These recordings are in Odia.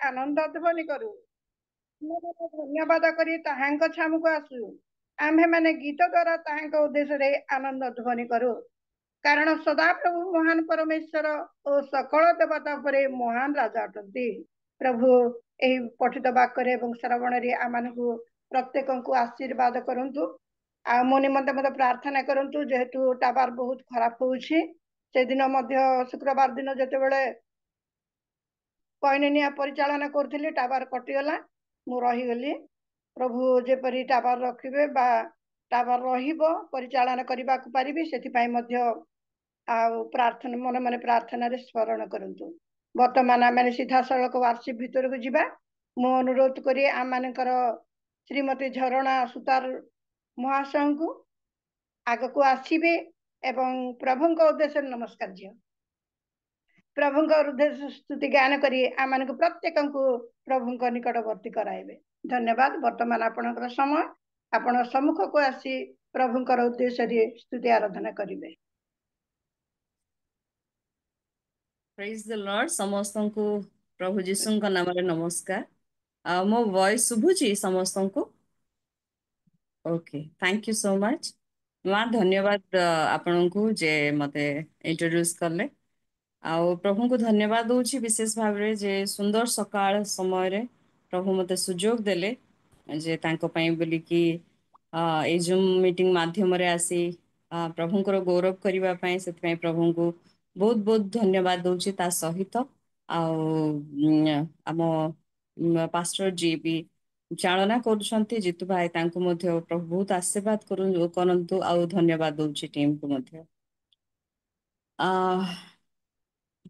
आनंद ध्वनि करू धन्यवाद करी ताहांक छामुक आसु आम्भे माने गीत द्वारा ताहांक उद्देश्य रे आनंद ध्वनि करू कारण सदाप्रभु महान परमेश्वर और सकल देवता परे महान राजा अटंती प्रभु एही पठित वाक्य एवं श्रवण रे आमानकु प्रत्येकଙ୍କୁ आशीर्वाद करंतु आ मो निमंते मते प्रार्थना करंतु जेहेतु टावर बहुत खराब होउछि से दिन मध्य शुक्रवार दिन जेतेबेले कइनेनिया परिचालन करथिली टावर कटिगला मु रहीगली प्रभु जेपरि टावर रखिबे बा टावर रहिबो परिचालन करबा पारिबी सेति मध्य प्रार्थना मन मन प्रार्थना स्मरण करंतु वर्तमान आम सीधा सड़क वार्षिप भितर को जीवा मु अनुरोध करी आम मानकर श्रीमती झरणा सुतार महाशय को आग को आसबे एवं प्रभु उद्देश्य नमस्कार झील प्रभु उद्देश्य स्तुति ज्ञान करी आम मान प्रत्येक प्रभु निकटवर्ती कराइबे धन्यवाद वर्तमान आपणकर समय आपण सम्मुख को आसी प्रभुंकर उद्देश्य स्तुति आराधना करिवे। प्रेज द लॉर्ड समस्त को प्रभु जीशु का नाम रे नमस्कार मो वॉइस सुभुची समस्त को okay thank you so much मां धन्यवाद आपण को जे मते इंट्रोड्यूस करले आउ प्रभु को धन्यवाद दूची विशेष भाव रे जे सुंदर सकाळ समय रे प्रभु मते सुजोग देले जे तांको पई बोली कि ए जूम मीटिंग माध्यम रे आसी प्रभुंकर गौरव करबा पई सेति पई प्रभु को बहुत बहुत धन्यवाद दूची ता सहित आम पास्टर जी भी चालना करुछंती जितु भाई तांको मध्य प्रभु बहुत आशीर्वाद करंतु आउ धन्यवाद दूची टीम को मध्य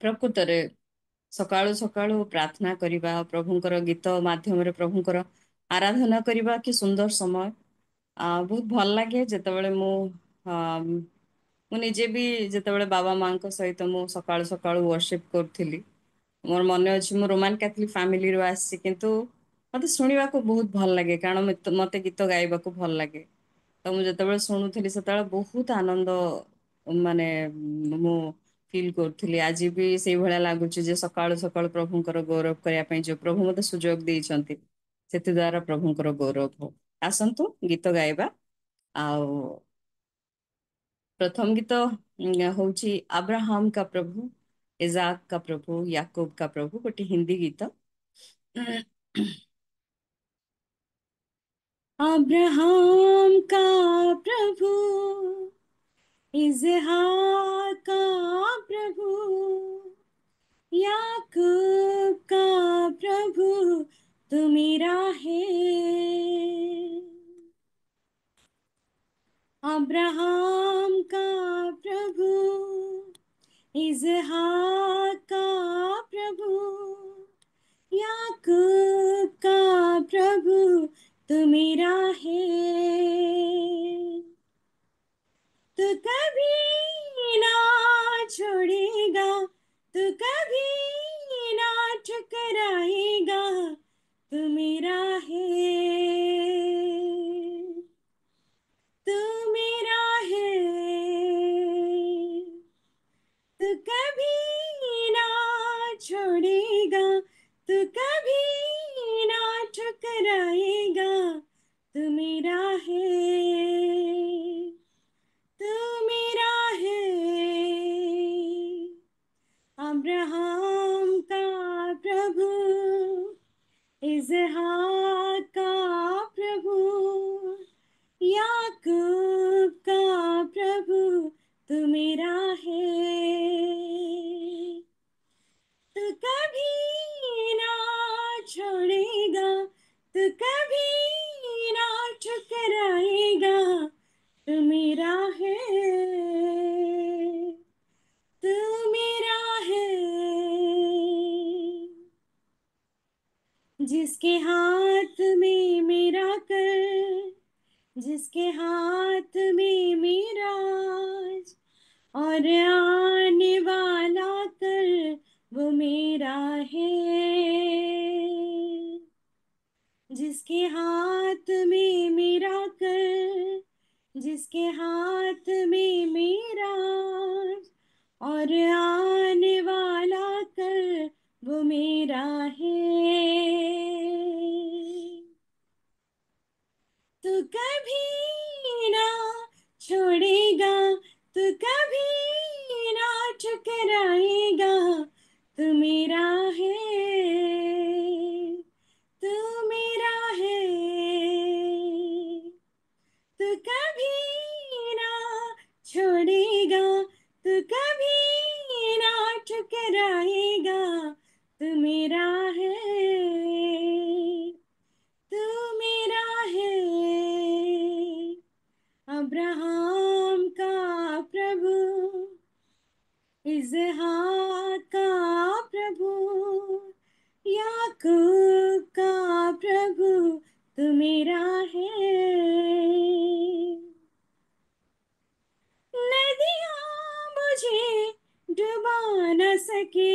प्रकृतरे सकाळु सकाळु प्रार्थना करिबा प्रभुंकर गीत माध्यम रे प्रभुंकर आराधना करिबा कि सुंदर समय बहुत भल लगे जेतेबेले मु निजे भी जेतेबेले बाबा मां को सहित मु सकाळु सकाळु वर्शिप करथिली मोर मन अछि मु रोमान कैथोलिक फैमिली रो आसी किंतु मते सुनिबा को बहुत भल लगे कारण मते गीत गाइबा को भल लगे तो मु जेतेबेले सुनुथिली सेतेबेले बहुत आनंद माने मु फील करथिली आज भी सेही भला लागुची जे सकाळु सकाळु प्रभुंकर गौरव करिया पई जो प्रभु मते सुजोग देइछंती सेति द्वारा प्रभुंकर गौरव हो आसंतु गीत गाइबा आउ प्रथम गीत होची अब्राहम का प्रभु इजाक का प्रभु याकूब का प्रभु गोटे हिंदी गीत अब्राहम का प्रभु इजहाक का प्रभु याकूब का प्रभु तू मेरा है अब्राहम का प्रभु इजहाक का प्रभु याकूब का प्रभु तू मेरा है तू कभी ना छोड़ेगा तू कभी ना ठुकराएगा तू मेरा है तू मेरा है तू कभी ना छोड़ेगा तू कभी ना ठुकराएगा तू मेरा है तू मेरा है अब्राहम का प्रभु इजहाक का प्रभु याकूब का प्रभु तू मेरा है तू कभी ना छोड़ेगा तू कभी ना ठुकराएगा तू मेरा है तू मेरा है जिसके हाथ में मेरा कर जिसके हाथ में मेरा राज और आने वाला कर वो मेरा है जिसके हाथ में मेरा कर जिसके हाथ में मेरा राज और आने वाला कर वो मेरा है याकूब का प्रभु तू मेरा है। नदियाँ मुझे डुबा न सके,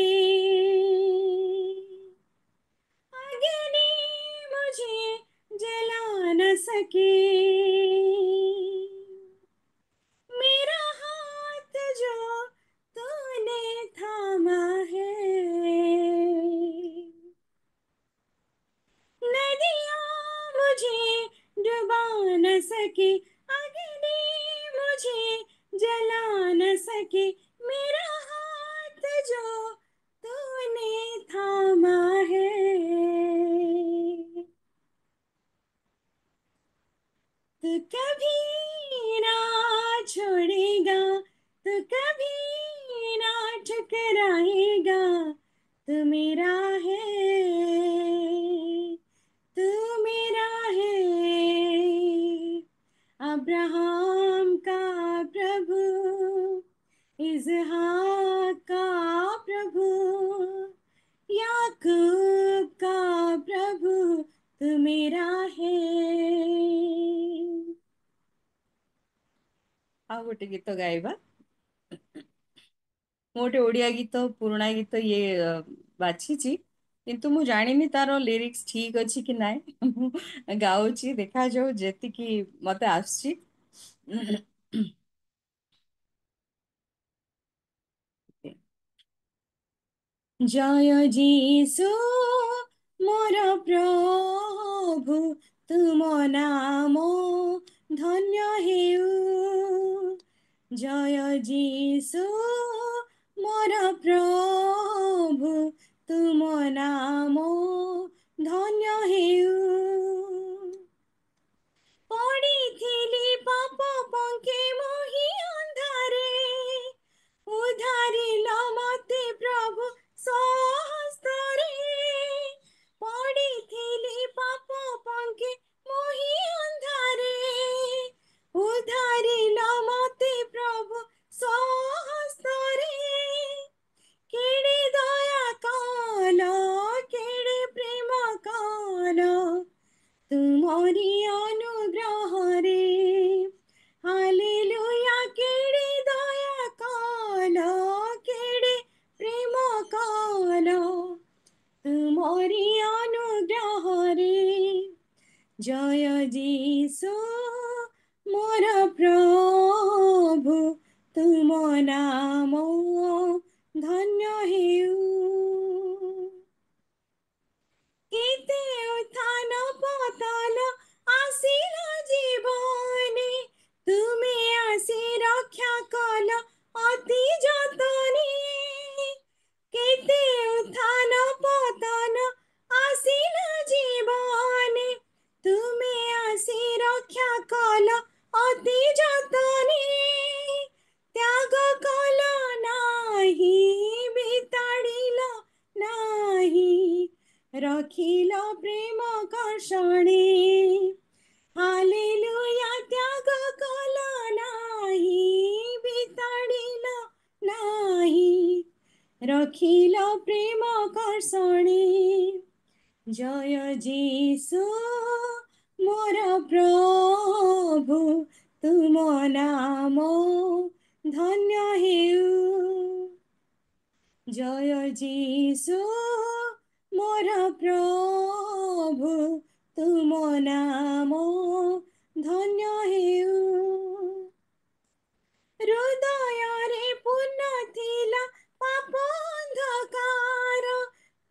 अग्नि मुझे जला न सके। मेरा हाथ जो तूने थामा है, नदियाँ मुझे डुबा न सके, अग्नि मुझे जला न सके। मेरा हाथ जो तूने थामा है, तू कभी ना छोड़ेगा, तू कभी ना ठुकराएगा। तू मेरा है, तू मेरा है। अब्राहम का प्रभु, इसहाक का प्रभु, याकूब का प्रभु तू मेरा है। ଆଉ ଗୋଟେ ଗୀତ ଗାଇବା। ମୁଁ ଗୋଟେ ଓଡିଆ ଗୀତ, ପୁରୁଣା ଗୀତ ବାଛିଛି, କିନ୍ତୁ ମୁଁ ଜାଣିନି ତାର ଲିରିକ୍ସ ଠିକ ଅଛି କି ନାଇଁ। ମୁଁ ଗାଉଛି, ଦେଖାଯାଉ ଯେତିକି ମତେ ଆସୁଛି। জয় যিশু মোর প্রভু, তুম নাম ধন্য হেউ। জয় যিশু মোর প্রভু, তুম নাম ধন্য হেউ। পড়িথিলি পাপ পঙ্কে মোহি ଅନ୍ଧାରେ, ଉଦ୍ଧାରିଲ ମତେ ପ୍ରଭୁ ସ୍ୱହସ୍ତରେ। ପଡ଼ିଥିଲି ପାପ ପଙ୍କେ ମୋହି ଅନ୍ଧାରେ, ଉଦ୍ଧାରିଲ ମତେ ପ୍ରଭୁ ସ୍ୱହସ୍ତରେ। କେଡ଼େ ଦୟା କଲ, କେଡ଼େ ପ୍ରେମ କଲ, ତୁମରି ଅନୁଗ୍ରହରେ। ହାଲେଲୁୟା, କେଡ଼େ ଦୟା କଲ, କେଡ଼େ ପ୍ରେମ କଲ, ତୁମରି ଅନୁଗ୍ରହରେ। ଜୟ ଯୀଶୁ ମୋର ପ୍ରଭୁ, ତୁମ ନାମ ଧନ୍ୟ ହେଉ। କେତେ ଉତ୍ଥାନ ପତନ ଆସିଲା ଜୀବନେ, ତୁମେ ଆସି ରକ୍ଷା କଲ ଅତି ଯତନେ। କେତେ ଉତ୍ଥାନ ପତନ ଆସିଲା ଜୀବନେ, ତୁମେ ଆସି ରକ୍ଷା କଲ ଅତି ଯତନେ। ତ୍ୟାଗ କଲ ନାହିଁ, ବିତାଡ଼ିଲ ନାହିଁ, ରଖିଲ ପ୍ରେମ କର୍ଷଣେ। ହାଲେଲୁୟା, ତ୍ୟାଗ କଲ ନାହିଁ, ବିତାଡ଼ିଲ ନାହିଁ, ରଖିଲ ପ୍ରେମ କର୍ଷଣେ। ଜୟ ଯୀଶୁ ମୋର ପ୍ରଭୁ, ତୁମ ନାମ ଧନ୍ୟ ହେଉ। জয় যিশু মোর প্রভু, তুম নাম ধন্য হেউ। হৃদୟରେ ପୂର୍ଣ୍ଣ ଥିଲା ପାପ ଅନ୍ଧକାର,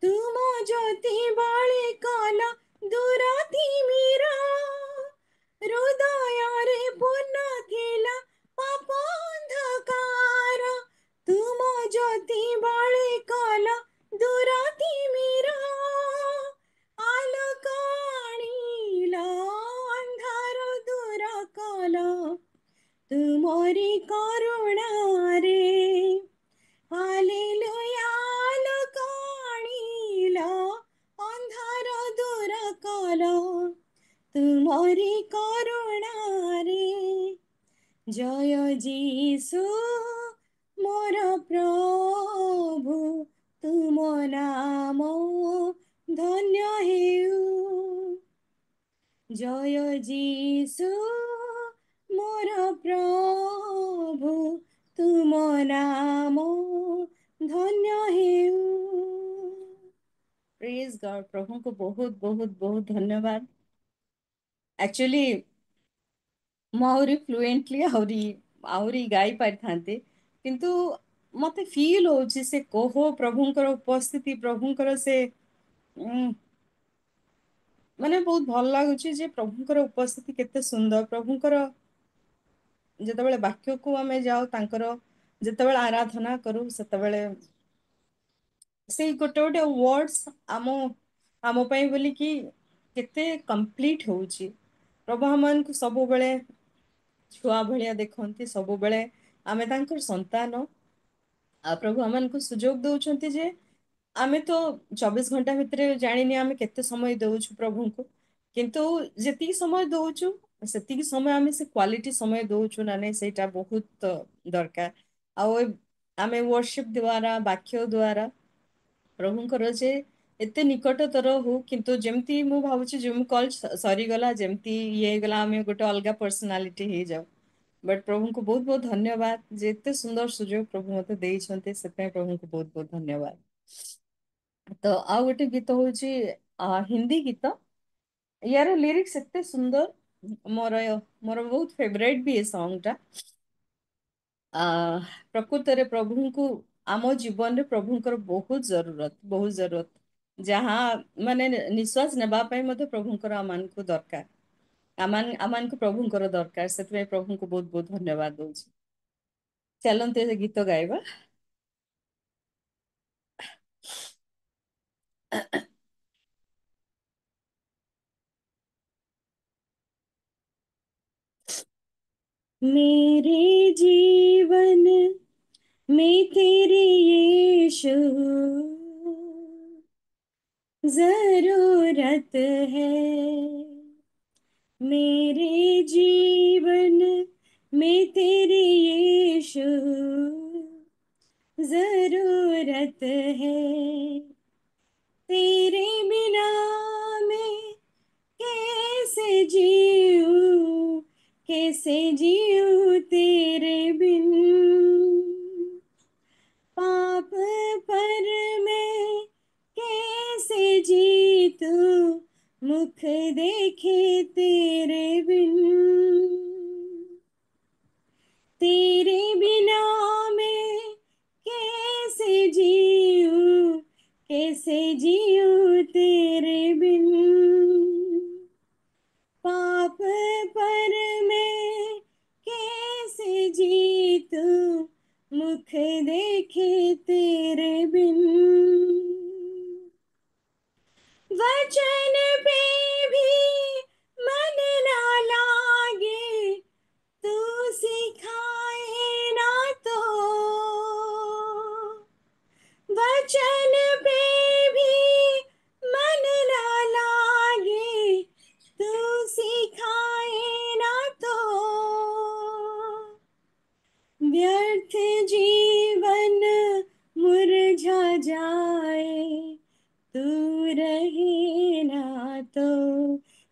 ତୁମ ଜ୍ୟୋତି ବଳି କଲ ଦୂର ତିମିର। ହୃଦୟରେ ପୂର୍ଣ୍ଣ ଥିଲା ପାପ ଅନ୍ଧକାର, ତୁମ ଜ୍ୟୋତି ବଳି କଲ ଦୂର ତିମିର। ଆଲୋକ ଆଣିଲ, ଅନ୍ଧାର ଦୂର କଲ, ତୁମରି କରୁଣାରେ। ହାଲେଲୁୟା, ଆଲୋକ ଆଣିଲ, ଅନ୍ଧାର ଦୂର କଲ, ତୁମରି କରୁଣାରେ। ଜୟ ଯୀଶୁ ମୋର ପ୍ରଭୁ, ତୁମ ନାମ ଧନ୍ୟ जय जीसु मोर प्रभु तुम नाम धन्य हेउ। Praise God. प्रभु को बहुत बहुत बहुत धन्यवाद। एक्चुअली ମୁଁ ଆହୁରି ଫ୍ଲୁଏଣ୍ଟଲି ଆହୁରି ଗାଇ ପାରିଥାନ୍ତି, କିନ୍ତୁ ମତେ ଫିଲ୍ ହଉଛି ସେ କୋହ ପ୍ରଭୁଙ୍କର ଉପସ୍ଥିତି, ପ୍ରଭୁଙ୍କର ସେ ଉଁ, ମାନେ ବହୁତ ଭଲ ଲାଗୁଛି ଯେ ପ୍ରଭୁଙ୍କର ଉପସ୍ଥିତି କେତେ ସୁନ୍ଦର। ପ୍ରଭୁଙ୍କର ଯେତେବେଳେ ବାକ୍ୟକୁ ଆମେ ଯାଉ, ତାଙ୍କର ଯେତେବେଳେ ଆରାଧନା କରୁ, ସେତେବେଳେ ସେଇ ଗୋଟେ ଗୋଟେ ୱାର୍ଡସ୍ ଆମ ପାଇଁ ବୋଲିକି କେତେ କମ୍ପ୍ଲିଟ ହଉଛି। ପ୍ରଭୁ ଆମମାନଙ୍କୁ ସବୁବେଳେ ଛୁଆ ଭଳିଆ ଦେଖନ୍ତି, ସବୁବେଳେ ଆମେ ତାଙ୍କର ସନ୍ତାନ। ଆଉ ପ୍ରଭୁ ଆମମାନଙ୍କୁ ସୁଯୋଗ ଦଉଛନ୍ତି ଯେ ଆମେ ତ 24 ଘଣ୍ଟା ଭିତରେ ଜାଣିନି ଆମେ କେତେ ସମୟ ଦଉଛୁ ପ୍ରଭୁଙ୍କୁ, କିନ୍ତୁ ଯେତିକି ସମୟ ଦଉଛୁ ସେତିକି ସମୟ ଆମେ ସେ କ୍ୱାଲିଟି ସମୟ ଦଉଛୁ ନା ନାଇଁ, ସେଇଟା ବହୁତ ଦରକାର। ଆଉ ଆମେ ୱର୍ସିପ ଦ୍ଵାରା, ବାକ୍ୟ ଦ୍ଵାରା ପ୍ରଭୁଙ୍କର ଯେ ଏତେ ନିକଟତର ହଉ। କିନ୍ତୁ ଯେମିତି ମୁଁ ଭାବୁଛି ଜୁମ୍ କଲ୍ ସରିଗଲା, ଯେମିତି ଇଏ ହେଇଗଲା, ଆମେ ଗୋଟେ ଅଲଗା ପର୍ସନାଲିଟି ହେଇଯାଉ। ବଟ୍ ପ୍ରଭୁଙ୍କୁ ବହୁତ ବହୁତ ଧନ୍ୟବାଦ ଯେ ଏତେ ସୁନ୍ଦର ସୁଯୋଗ ପ୍ରଭୁ ମତେ ଦେଇଛନ୍ତି, ସେଥିପାଇଁ ପ୍ରଭୁଙ୍କୁ ବହୁତ ବହୁତ ଧନ୍ୟବାଦ। ତ ଆଉ ଗୋଟେ ଗୀତ ହଉଛି ହିନ୍ଦୀ ଗୀତ। ୟାର ଲିରିକ୍ସ ଏତେ ସୁନ୍ଦର, ମୋର ମୋର ବହୁତ ଫେଭରେଟ ବି ଏ ସଙ୍ଗ ଟା। ଆ ପ୍ରକୃତରେ ପ୍ରଭୁଙ୍କୁ ଆମ ଜୀବନରେ ପ୍ରଭୁଙ୍କର ବହୁତ ଜରୁରତ। ଯାହା ମାନେ ନିଶ୍ୱାସ ନେବା ପାଇଁ ମଧ୍ୟ ପ୍ରଭୁଙ୍କର ଆମମାନଙ୍କୁ ଦରକାର। ଆମମାନଙ୍କୁ ପ୍ରଭୁଙ୍କର ଦରକାର, ସେଥିପାଇଁ ପ୍ରଭୁଙ୍କୁ ବହୁତ ବହୁତ ଧନ୍ୟବାଦ ଦଉଛି। ଚାଲନ୍ତୁ ଏ ଗୀତ ଗାଇବା। मेरे जीवन में तेरी यीशु जरूरत है। मेरे जीवन में तेरी यीशु जरूरत है। तेरे बिना मैं कैसे जीऊँ, कैसे जीऊँ तेरे बिन। पाप पर मैं कैसे जीतूं, मुख देखे तेरे बिन। तेरे बिना मैं कैसे जीऊँ, कैसे जीऊँ तेरे बिन। पाप पर मैं कैसे जीतूं, मुख देखे तेरे बिन। वचन पे भी मन ना लागे, तू सिखाए ना तो। वचन पे भी मन ना लागे, तू सिखाए ना तो। व्यर्थ जीवन मुरझा जाए, तू रहे ना तो।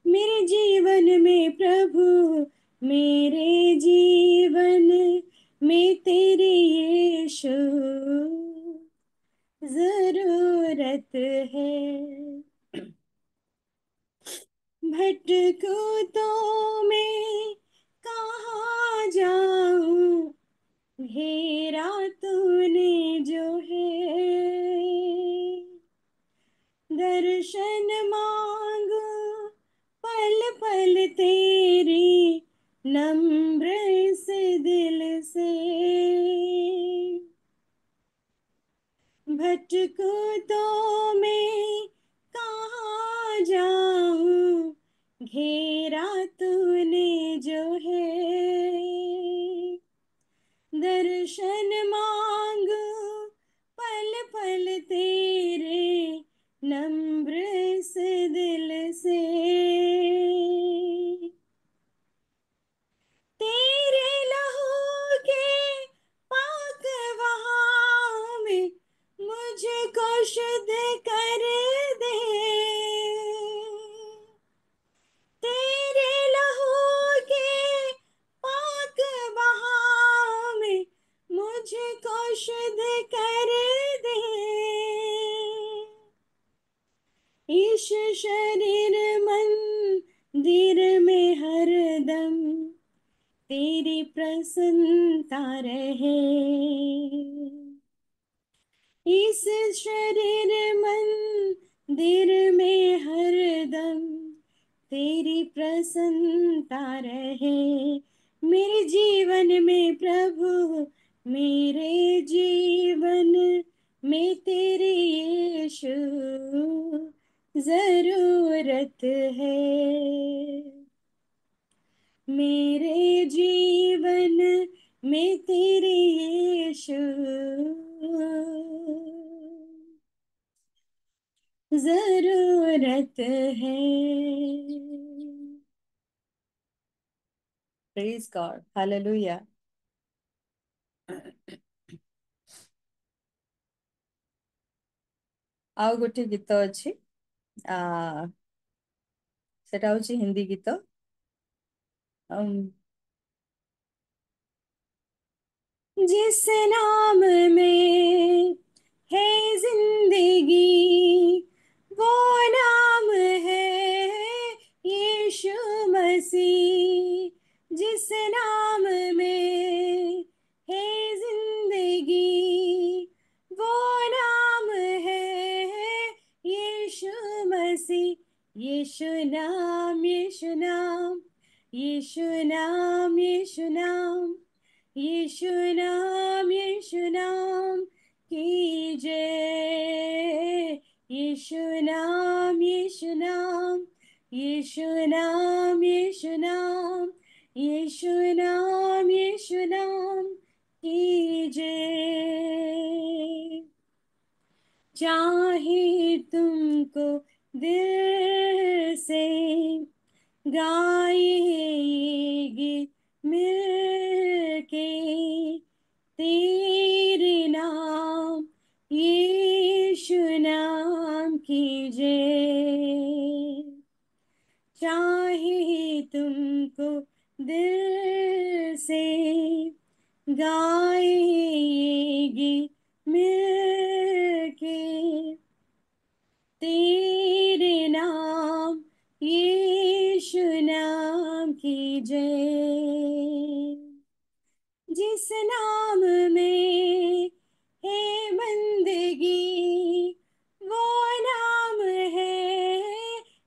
मेरे जीवन में प्रभु, मेरे जीवन में तेरी यीशु जरूरत है। भटकूं तो मैं कहाँ जाऊं, घेरा तूने जो है। दर्शन मांगू पल पल तेरी, नम्र इस दिल से। भटकूं तो मैं कहाँ जाऊं, घेरा तूने जो है। दर्शन मांगू पल पल तेरे, नम्र इस दिल से। तेरे लहू के पाक बहाव में मुझको शुद्ध कर दे। शरीर मंदिर में हरदम तेरी प्रसन्नता रहे। इस शरीर मंदिर में हरदम तेरी प्रसन्नता रहे। मेरे जीवन में प्रभु, मेरे जीवन में तेरी यीशु जरूरत है। मेरे जीवन में तेरी यीशु जरूरत है। Praise God, hallelujah. ଆଉ ଗୋଟେ ଗୀତ ଅଛି, ଆ ସେଟା ହଉଛି ହିନ୍ଦୀ ଗୀତ। जिस नाम में है जिंदगी, वो नाम है यीशु मसीह। जिस नाम में है जिंदगी, वो नाम है यीशु मसीह। यीशु नाम, यीशु नाम, यीशु नाम, यीशु नाम, यीशु नाम, यीशु नाम की जय। यीशु नाम, यीशु नाम, यीशु नाम, यीशु नाम, यीशु नाम, यीशु नाम की जय। चाहे तुमको दिल से गाएगी मिलके तेरे नाम, यीशु नाम की जय। चाहे तुमको दिल से गाएगी मिलके तेरे नाम, यीशु नाम की जय। जिस नाम में है बंदगी, वो नाम है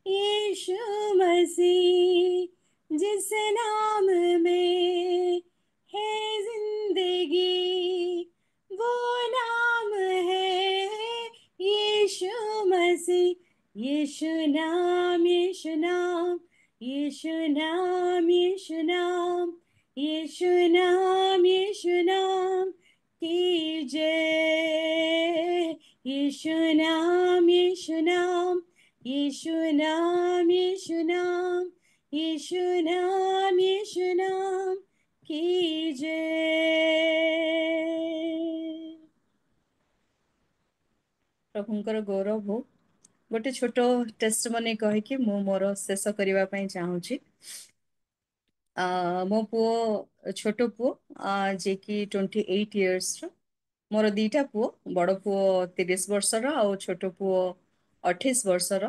यीशु मसीह। जिस नाम में है जिंदगी, वो नाम है यीशु मसीह। यीशु नाम, यीशु नाम, यीशु नाम, यीशु नाम, यीशु नाम, यीशु नाम की जय। यीशु नाम, यीशु नाम, यीशु नाम, यीशु नाम, यीशु नाम, यीशु नाम की जय। प्रभुଙ୍କର गौरव हो। गोटे छोट टेस्टमनी कहिकी ମୁଁ ମୋର ଶେଷ କରିବା ପାଇଁ ଚାହୁଁଛି। ମୋ ପୁଅ, ଛୋଟ ପୁଅ, ଯିଏକି 28 ଇୟର୍ସର। ମୋର ଦିଟା ପୁଅ, ବଡ଼ ପୁଅ 30 ବର୍ଷର ଆଉ ଛୋଟ ପୁଅ 28 ବର୍ଷର।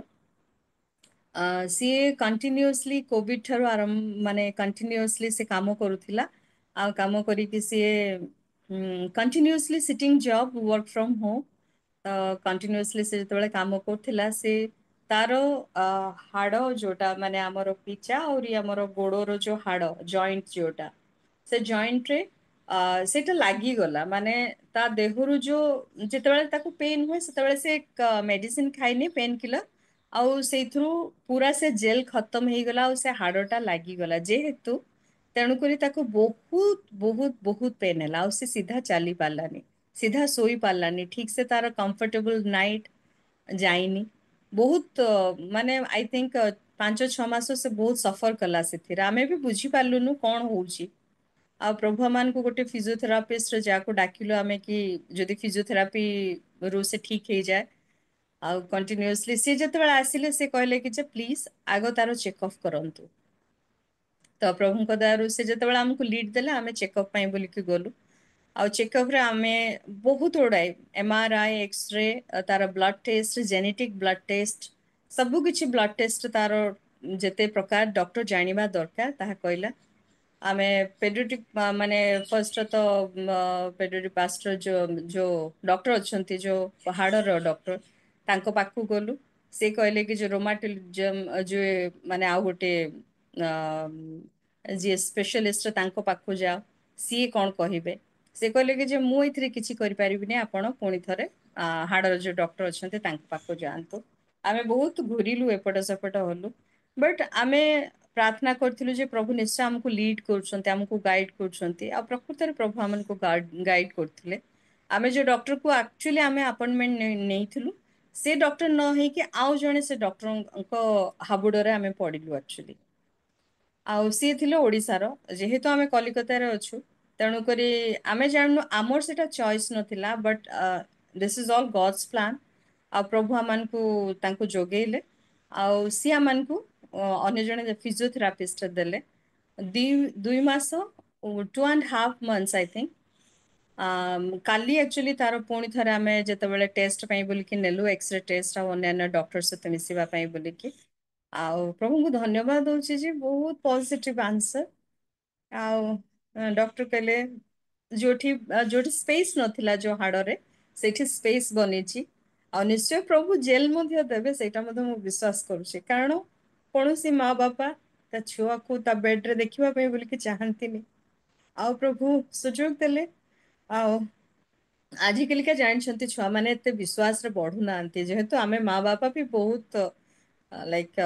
ସିଏ କଣ୍ଟିନ୍ୟୁଅସଲି କୋଭିଡ ଠାରୁ ମାନେ କଣ୍ଟିନ୍ୟୁଅସଲି ସେ କାମ କରୁଥିଲା। ଆଉ କାମ କରିକି ସିଏ continuously sitting job, work from home. Continuously ସେ ଯେତେବେଳେ କାମ କରୁଥିଲା, ସେ ତାର ହାଡ଼ ଯୋଉଟା ମାନେ ଆମର ପିଚା ଆହୁରି ଆମର ଗୋଡ଼ର ଯୋଉ ହାଡ଼ ଜଏଣ୍ଟ ଯୋଉଟା, ସେ ଜଏଣ୍ଟରେ ସେଇଟା ଲାଗିଗଲା। ମାନେ ତା ଦେହରୁ ଯୋଉ ଯେତେବେଳେ ତାକୁ ପେନ୍ ହୁଏ, ସେତେବେଳେ ସେ ମେଡିସିନ ଖାଇନି, ପେନ୍ କିଲର, ଆଉ ସେଇଥିରୁ ପୁରା ସେ ଜେଲ୍ ଖତମ ହେଇଗଲା ଆଉ ସେ ହାଡ଼ଟା ଲାଗିଗଲା। ଯେହେତୁ ତେଣୁକରି ତାକୁ ବହୁତ ବହୁତ ବହୁତ ପେନ୍ ହେଲା ଆଉ ସେ ସିଧା ଚାଲି ପାରିଲାନି, ସିଧା ଶୋଇ ପାରିଲାନି, ଠିକ ସେ ତାର କମ୍ଫର୍ଟେବଲ ନାଇଟ୍ ଯାଇନି। ବହୁତ ମାନେ ଆଇ ଥିଙ୍କ 5-6 ମାସ ସେ ବହୁତ ସଫର କଲା ସେଥିରେ। ଆମେ ବି ବୁଝିପାରିଲୁନୁ କଣ ହଉଛି। ଆଉ ପ୍ରଭୁ ଆମମାନଙ୍କୁ ଗୋଟେ ଫିଜିଓଥେରାପିଷ୍ଟ ଯାହାକୁ ଡାକିଲୁ ଆମେ, କି ଯଦି ଫିଜିଓଥେରାପି ରୁ ସେ ଠିକ ହେଇଯାଏ। ଆଉ କଣ୍ଟିନ୍ୟୁଅସଲି ସେ ଯେତେବେଳେ ଆସିଲେ ସେ କହିଲେ କି ଯେ ପ୍ଲିଜ ଆଗ ତାର ଚେକଅପ୍ କରନ୍ତୁ। ତ ପ୍ରଭୁଙ୍କ ଦୟାରୁ ସେ ଯେତେବେଳେ ଆମକୁ ଲିଡ୍ ଦେଲେ, ଆମେ ଚେକଅପ୍ ପାଇଁ ବୋଲିକି ଗଲୁ। ଆଉ ଚେକଅପ୍ରେ ଆମେ ବହୁତ ଗୁଡ଼ାଏ MRI, ଏକ୍ସରେ, ତାର blood test, genetic blood test, ସବୁ କିଛି ବ୍ଲଡ ଟେଷ୍ଟ ତାର ଯେତେ ପ୍ରକାର ଡକ୍ଟର ଜାଣିବା ଦରକାର ତାହା କହିଲା। ଆମେ ପେଡିଟ୍ରିକ୍ ମାନେ ଫର୍ଷ୍ଟ ତ ପେଡିଟ୍ରିକ୍ ପାଷ୍ଟର ଯୋଉ ଡକ୍ଟର ଅଛନ୍ତି ଯୋଉ ହାଡର ଡକ୍ଟର ତାଙ୍କ ପାଖକୁ ଗଲୁ। ସେ କହିଲେ କି ଯୋଉ ରୋମାଟୋଲଜିମ୍ ଯୋଉ ମାନେ ଆଉ ଗୋଟେ ଯିଏ ସ୍ପେଶାଲିଷ୍ଟ ତାଙ୍କ ପାଖକୁ ଯାଅ, ସିଏ କ'ଣ କହିବେ। ସେ କହିଲେ କି ଯେ ମୁଁ ଏଥିରେ କିଛି କରିପାରିବିନି, ଆପଣ ପୁଣି ଥରେ ହାଡର ଯୋଉ ଡକ୍ଟର ଅଛନ୍ତି ତାଙ୍କ ପାଖକୁ ଯାଆନ୍ତୁ। ଆମେ ବହୁତ ଘୁରିଲୁ, ଏପଟ ସେପଟ ହଲୁ, ବଟ୍ ଆମେ ପ୍ରାର୍ଥନା କରିଥିଲୁ ଯେ ପ୍ରଭୁ ନିଶ୍ଚୟ ଆମକୁ ଲିଡ୍ କରୁଛନ୍ତି, ଆମକୁ ଗାଇଡ୍ କରୁଛନ୍ତି। ଆଉ ପ୍ରକୃତରେ ପ୍ରଭୁ ଆମକୁ ଗାଇଡ୍ କରୁଥିଲେ। ଆମେ ଯୋଉ ଡକ୍ଟରକୁ ଆକ୍ଚୁଆଲି ଆମେ ଆପଏଣ୍ଟମେଣ୍ଟ ନେଇଥିଲୁ, ସେ ଡକ୍ଟର ନ ହେଇକି ଆଉ ଜଣେ ସେ ଡକ୍ଟରଙ୍କ ହାବୁଡରେ ଆମେ ପଡିଲୁ ଆକ୍ଚୁଆଲି। ଆଉ ସିଏ ଥିଲେ ଓଡ଼ିଶାର, ଯେହେତୁ ଆମେ କଲିକତାରେ ଅଛୁ ତେଣୁକରି ଆମେ ଜାଣିନୁ, ଆମର ସେଟା ଚଏସ୍ ନଥିଲା, but this is all God's plan. ଆଉ ପ୍ରଭୁ ଆମମାନଙ୍କୁ ତାଙ୍କୁ ଯୋଗେଇଲେ, ଆଉ ସିଏ ଆମମାନଙ୍କୁ ଅନ୍ୟ ଜଣେ ଫିଜିଓଥେରାପିଷ୍ଟ ଦେଲେ। 2 ମାସ 2.5 months ଆଇ ଥିଙ୍କ। କାଲି ଆକ୍ଚୁଆଲି ତାର ପୁଣି ଥରେ ଆମେ ଯେତେବେଳେ ଟେଷ୍ଟ ପାଇଁ ବୋଲିକି ନେଲୁ, ଏକ୍ସରେ ଟେଷ୍ଟ ଆଉ ଅନ୍ୟାନ୍ୟ ଡକ୍ଟର ସହିତ ମିଶିବା ପାଇଁ ବୋଲିକି, ଆଉ ପ୍ରଭୁଙ୍କୁ ଧନ୍ୟବାଦ ଦଉଛି ଯେ ବହୁତ ପଜିଟିଭ ଆନ୍ସର। ଆଉ ଡକ୍ଟର କହିଲେ ଯୋଉଠି ଯୋଉଠି ସ୍ପେସ୍ ନଥିଲା ଯୋଉ ହାଡରେ, ସେଇଠି ସ୍ପେସ୍ ବନେଇଛି। ଆଉ ନିଶ୍ଚୟ ପ୍ରଭୁ ଜେଲ୍ ମଧ୍ୟ ଦେବେ, ସେଇଟା ମଧ୍ୟ ମୁଁ ବିଶ୍ୱାସ କରୁଛି। କାରଣ କୌଣସି ମା ବାପା ତା ଛୁଆକୁ ତା ବେଡରେ ଦେଖିବା ପାଇଁ ବୋଲିକି ଚାହାନ୍ତିନି, ଆଉ ପ୍ରଭୁ ସୁଯୋଗ ଦେଲେ। ଆଉ ଆଜିକାଲିକା ଜାଣିଛନ୍ତି ଛୁଆମାନେ ଏତେ ବିଶ୍ୱାସରେ ବଢୁନାହାନ୍ତି, ଯେହେତୁ ଆମେ ମା ବାପା ବି ବହୁତ ଲାଇକ୍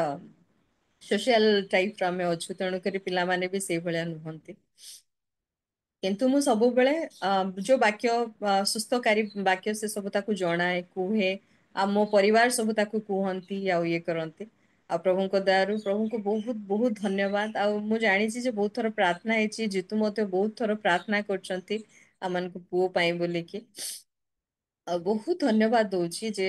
ସୋସିଆଲ ଟାଇପ୍ର ଆମେ ଅଛୁ, ତେଣୁକରି ପିଲାମାନେ ବି ସେଇଭଳିଆ ନୁହନ୍ତି। କିନ୍ତୁ ମୁଁ ସବୁବେଳେ ଯୋଉ ବାକ୍ୟ ସୁସ୍ଥକାରୀ ବାକ୍ୟ ସେ ସବୁ ତାକୁ ଜଣାଏ, କୁହେ, ଆଉ ମୋ ପରିବାର ସବୁ ତାକୁ କୁହନ୍ତି ଆଉ ଇଏ କରନ୍ତି। ଆଉ ପ୍ରଭୁଙ୍କ ଦୟାରୁ ପ୍ରଭୁଙ୍କୁ ବହୁତ ବହୁତ ଧନ୍ୟବାଦ। ଆଉ ମୁଁ ଜାଣିଛି ଯେ ବହୁତ ଥର ପ୍ରାର୍ଥନା ହେଇଛି, ଜିତୁ ମଧ୍ୟ ବହୁତ ଥର ପ୍ରାର୍ଥନା କରୁଛନ୍ତି ଆମମାନଙ୍କୁ ପୁଅ ପାଇଁ ବୋଲିକି। ଆଉ ବହୁତ ଧନ୍ୟବାଦ ଦଉଛି ଯେ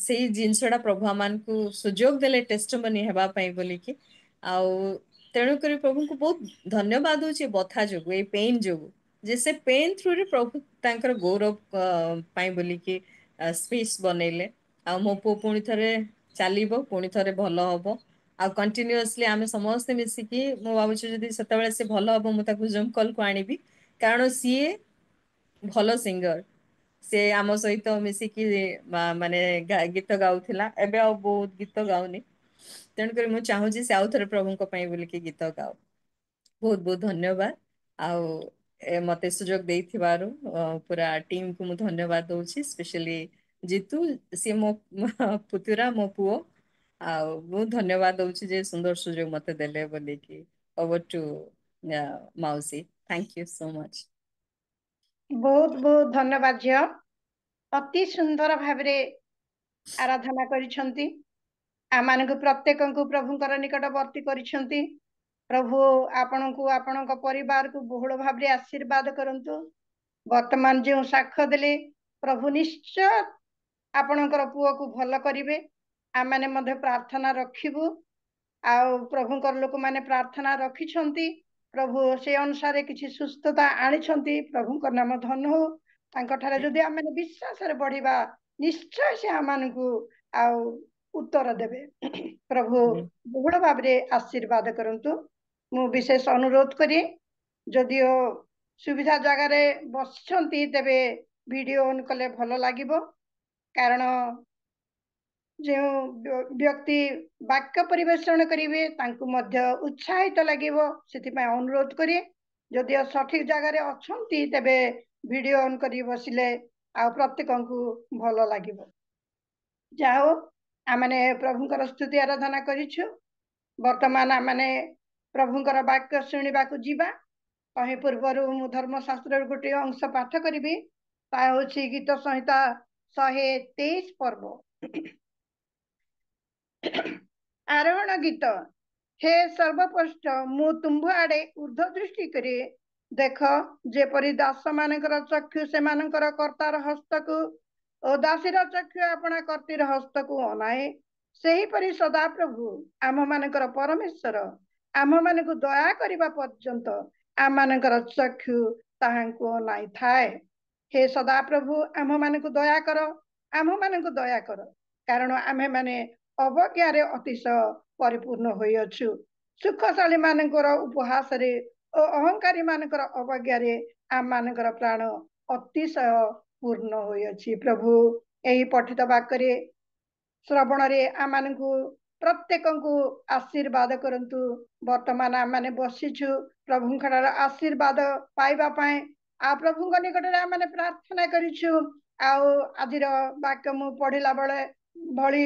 ସେଇ ଜିନିଷଟା ପ୍ରଭୁ ଆମମାନଙ୍କୁ ସୁଯୋଗ ଦେଲେ ଟେଷ୍ଟମନି ହେବା ପାଇଁ ବୋଲିକି। ଆଉ ତେଣୁକରି ପ୍ରଭୁଙ୍କୁ ବହୁତ ଧନ୍ୟବାଦ ଦଉଛି ବଥା ଯୋଗୁ, ଏଇ ପେନ୍ ଯୋଗୁ, ଯେ ସେ ପେନ୍ ଥ୍ରୁରେ ପ୍ରଭୁ ତାଙ୍କର ଗୌରବ ପାଇଁ ବୋଲିକି ସ୍ପେସ୍ ବନେଇଲେ। ଆଉ ମୋ ପୁଅ ପୁଣି ଥରେ ଚାଲିବ, ପୁଣି ଥରେ ଭଲ ହବ। ଆଉ କଣ୍ଟିନ୍ୟୁଅସଲି ଆମେ ସମସ୍ତେ ମିଶିକି, ମୁଁ ଭାବୁଛି ଯଦି ସେତେବେଳେ ସେ ଭଲ ହବ ମୁଁ ତାକୁ ଜୁମ୍ କଲ୍କୁ ଆଣିବି, କାରଣ ସିଏ ଭଲ ସିଙ୍ଗର। ସେ ଆମ ସହିତ ମିଶିକି ମାନେ ଗୀତ ଗାଉଥିଲା, ଏବେ ଆଉ ବହୁତ ଗୀତ ଗାଉନି। ତେଣୁକରି ମୁଁ ଚାହୁଁଛି ସେ ଆଉ ଥରେ ପ୍ରଭୁଙ୍କ ପାଇଁ ବୋଲିକି ଗୀତ ଗାଉ। ବହୁତ ବହୁତ ଧନ୍ୟବାଦ। ଆଉ ମତେ ସୁଯୋଗ ଦେଇଥିବାରୁ ପୁରା ଟିମକୁ ମୁଁ ଧନ୍ୟବାଦ ଦଉଛି, ସ୍ପେଶାଲି ଜିତୁ, ସିଏ ମୋ ପୁତୁରା, ମୋ ପୁଅ। ଆଉ ବହୁତ ଧନ୍ୟବାଦ ଦଉଛି ଯେ ସୁନ୍ଦର ସୁଯୋଗ ମତେ ଦେଲେ ବୋଲିକି। ଓଭର ଟୁ ମାଉସୀ, ଥ୍ୟାଙ୍କ ୟୁ ସୋ ମଚ୍। ବହୁତ ବହୁତ ଧନ୍ୟବାଦ ଝିଅ, ଅତି ସୁନ୍ଦର ଭାବରେ ଆରାଧନା କରିଛନ୍ତି, ଆମମାନଙ୍କୁ ପ୍ରତ୍ୟେକଙ୍କୁ ପ୍ରଭୁଙ୍କର ନିକଟବର୍ତ୍ତୀ କରିଛନ୍ତି। ପ୍ରଭୁ ଆପଣଙ୍କୁ ଆପଣଙ୍କ ପରିବାରକୁ ବହୁଳ ଭାବରେ ଆଶୀର୍ବାଦ କରନ୍ତୁ। ବର୍ତ୍ତମାନ ଯେଉଁ ସାକ୍ଷ୍ୟ ଦେଲେ, ପ୍ରଭୁ ନିଶ୍ଚୟ ଆପଣଙ୍କର ପୁଅକୁ ଭଲ କରିବେ। ଆମମାନେ ମଧ୍ୟ ପ୍ରାର୍ଥନା ରଖିବୁ, ଆଉ ପ୍ରଭୁଙ୍କର ଲୋକମାନେ ପ୍ରାର୍ଥନା ରଖିଛନ୍ତି, ପ୍ରଭୁ ସେ ଅନୁସାରେ କିଛି ସୁସ୍ଥତା ଆଣିଛନ୍ତି। ପ୍ରଭୁଙ୍କ ନାମ ଧନ୍ୟ ହଉ। ତାଙ୍କଠାରେ ଯଦି ଆମେ ବିଶ୍ୱାସରେ ବଢିବା, ନିଶ୍ଚୟ ସେ ଆମମାନଙ୍କୁ ଆଉ ଉତ୍ତର ଦେବେ। ପ୍ରଭୁ ବହୁଳ ଭାବରେ ଆଶୀର୍ବାଦ କରନ୍ତୁ। ମୁଁ ବିଶେଷ ଅନୁରୋଧ କରି, ଯଦିଓ ସୁବିଧା ଜାଗାରେ ବସିଛନ୍ତି, ତେବେ ଭିଡିଓ ଅନ୍ କଲେ ଭଲ ଲାଗିବ। କାରଣ ଯେଉଁ ବ୍ୟକ୍ତି ବାକ୍ୟ ପରିବେଷଣ କରିବେ ତାଙ୍କୁ ମଧ୍ୟ ଉତ୍ସାହିତ ଲାଗିବ, ସେଥିପାଇଁ ଅନୁରୋଧ କରି, ଯଦିଓ ସଠିକ ଜାଗାରେ ଅଛନ୍ତି ତେବେ ଭିଡିଓ ଅନ୍ କରି ବସିଲେ ଆଉ ପ୍ରତ୍ୟେକଙ୍କୁ ଭଲ ଲାଗିବ। ଯାହା ହଉ, ଆମେ ପ୍ରଭୁଙ୍କର ସ୍ତୁତି ଆରାଧନା କରିଛୁ। ବର୍ତ୍ତମାନ ଆମେ ପ୍ରଭୁଙ୍କର ବାକ୍ୟ ଶୁଣିବାକୁ ଯିବା। ତହିଁ ପୂର୍ବରୁ ମୁଁ ଧର୍ମଶାସ୍ତ୍ରର ଗୋଟିଏ ଅଂଶ ପାଠ କରିବି। ତାହା ହେଉଛି ଗୀତ ସଂହିତା 123 ପର୍ବ। ଆରୋହଣ ଗୀତ। ହେ ସର୍ବପୃଷ୍ଟ, ମୁଁ ତୁମ୍ଭ ଆଡେ ଊର୍ଦ୍ଧ୍ୱ ଦୃଷ୍ଟି କରି ଦେଖ, ଯେପରି ଦାସ ମାନଙ୍କର ଚକ୍ଷୁ ସେମାନଙ୍କର କର୍ତ୍ତାର ହସ୍ତକୁ ଓ ଦାସୀର ଚକ୍ଷୁ ଆପଣା କର୍ତ୍ତୀର ହସ୍ତକୁ ଅନାଏ, ସେହିପରି ସଦାପ୍ରଭୁ ଆମ ମାନଙ୍କର ପରମେଶ୍ୱର ଆମ ମାନଙ୍କୁ ଦୟା କରିବା ପର୍ଯ୍ୟନ୍ତ ଆମମାନଙ୍କର ଚକ୍ଷୁ ତାହାଙ୍କୁ ଅନାଇଥାଏ। ହେ ସଦାପ୍ରଭୁ, ଆମ ମାନଙ୍କୁ ଦୟା କର, ଆମ ମାନଙ୍କୁ ଦୟା କର, କାରଣ ଆମେ ମାନେ ଅବଜ୍ଞାରେ ଅତିଶୟ ପରିପୂର୍ଣ୍ଣ ହୋଇଅଛୁ। ସୁଖଶାଳୀ ମାନଙ୍କର ଉପହାସରେ ଓ ଅହଙ୍କାରୀ ମାନଙ୍କର ଅବଜ୍ଞାରେ ଆମମାନଙ୍କର ପ୍ରାଣ ଅତିଶୟ ପୂର୍ଣ୍ଣ ହୋଇଅଛି। ପ୍ରଭୁ ଏହି ପଠିତ ବାକ୍ୟରେ ଶ୍ରବଣରେ ଆମମାନଙ୍କୁ ପ୍ରତ୍ୟେକଙ୍କୁ ଆଶୀର୍ବାଦ କରନ୍ତୁ। ବର୍ତ୍ତମାନ ଆମମାନେ ବସିଛୁ ପ୍ରଭୁଙ୍କର ଆଶୀର୍ବାଦ ପାଇବା ପାଇଁ। ଆଉ ପ୍ରଭୁଙ୍କ ନିକଟରେ ଆମମାନେ ପ୍ରାର୍ଥନା କରିଛୁ। ଆଉ ଆଜିର ବାକ୍ୟ ମୁଁ ପଢିଲା ବେଳେ ଭଳି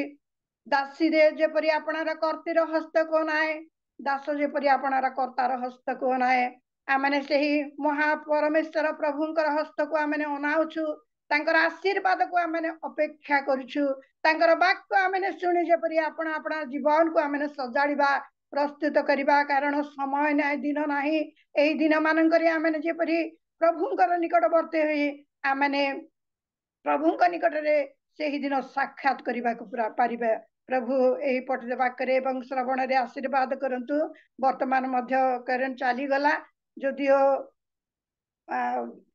ଦାସୀରେ ଯେପରି ଆପଣର କର୍ତ୍ତୀର ହସ୍ତକୁ ଅନାଏ, ଦାସ ଯେପରି ଆପଣର କର୍ତ୍ତାର ହସ୍ତକୁ ଅନାଏ, ଆମମାନେ ସେହି ମହାପରମେଶ୍ୱର ପ୍ରଭୁଙ୍କର ହସ୍ତକୁ ଆମମାନେ ଅନାଉଛୁ। ତାଙ୍କର ଆଶୀର୍ବାଦକୁ ଆମମାନେ ଅପେକ୍ଷା କରୁଛୁ। ତାଙ୍କର ବାକ୍ୟ ଆମମାନେ ଶୁଣି ଯେପରି ଆପଣ ଜୀବନକୁ ଆମମାନେ ସଜାଡ଼ିବା, ପ୍ରସ୍ତୁତ କରିବା। କାରଣ ସମୟ ନାହିଁ, ଦିନ ନାହିଁ। ଏହି ଦିନ ମାନଙ୍କରେ ଆମମାନେ ଯେପରି ପ୍ରଭୁଙ୍କର ନିକଟବର୍ତ୍ତୀ ହୋଇ ଆମମାନେ ପ୍ରଭୁଙ୍କ ନିକଟରେ ସେହି ଦିନ ସାକ୍ଷାତ କରିବାକୁ ପାରିବେ। ପ୍ରଭୁ ଏହି ପଠିତ ବାକ୍ୟରେ ଏବଂ ଶ୍ରବଣରେ ଆଶୀର୍ବାଦ କରନ୍ତୁ। ବର୍ତ୍ତମାନ ମଧ୍ୟ କରେଣ୍ଟ ଚାଲିଗଲା, ଯଦିଓ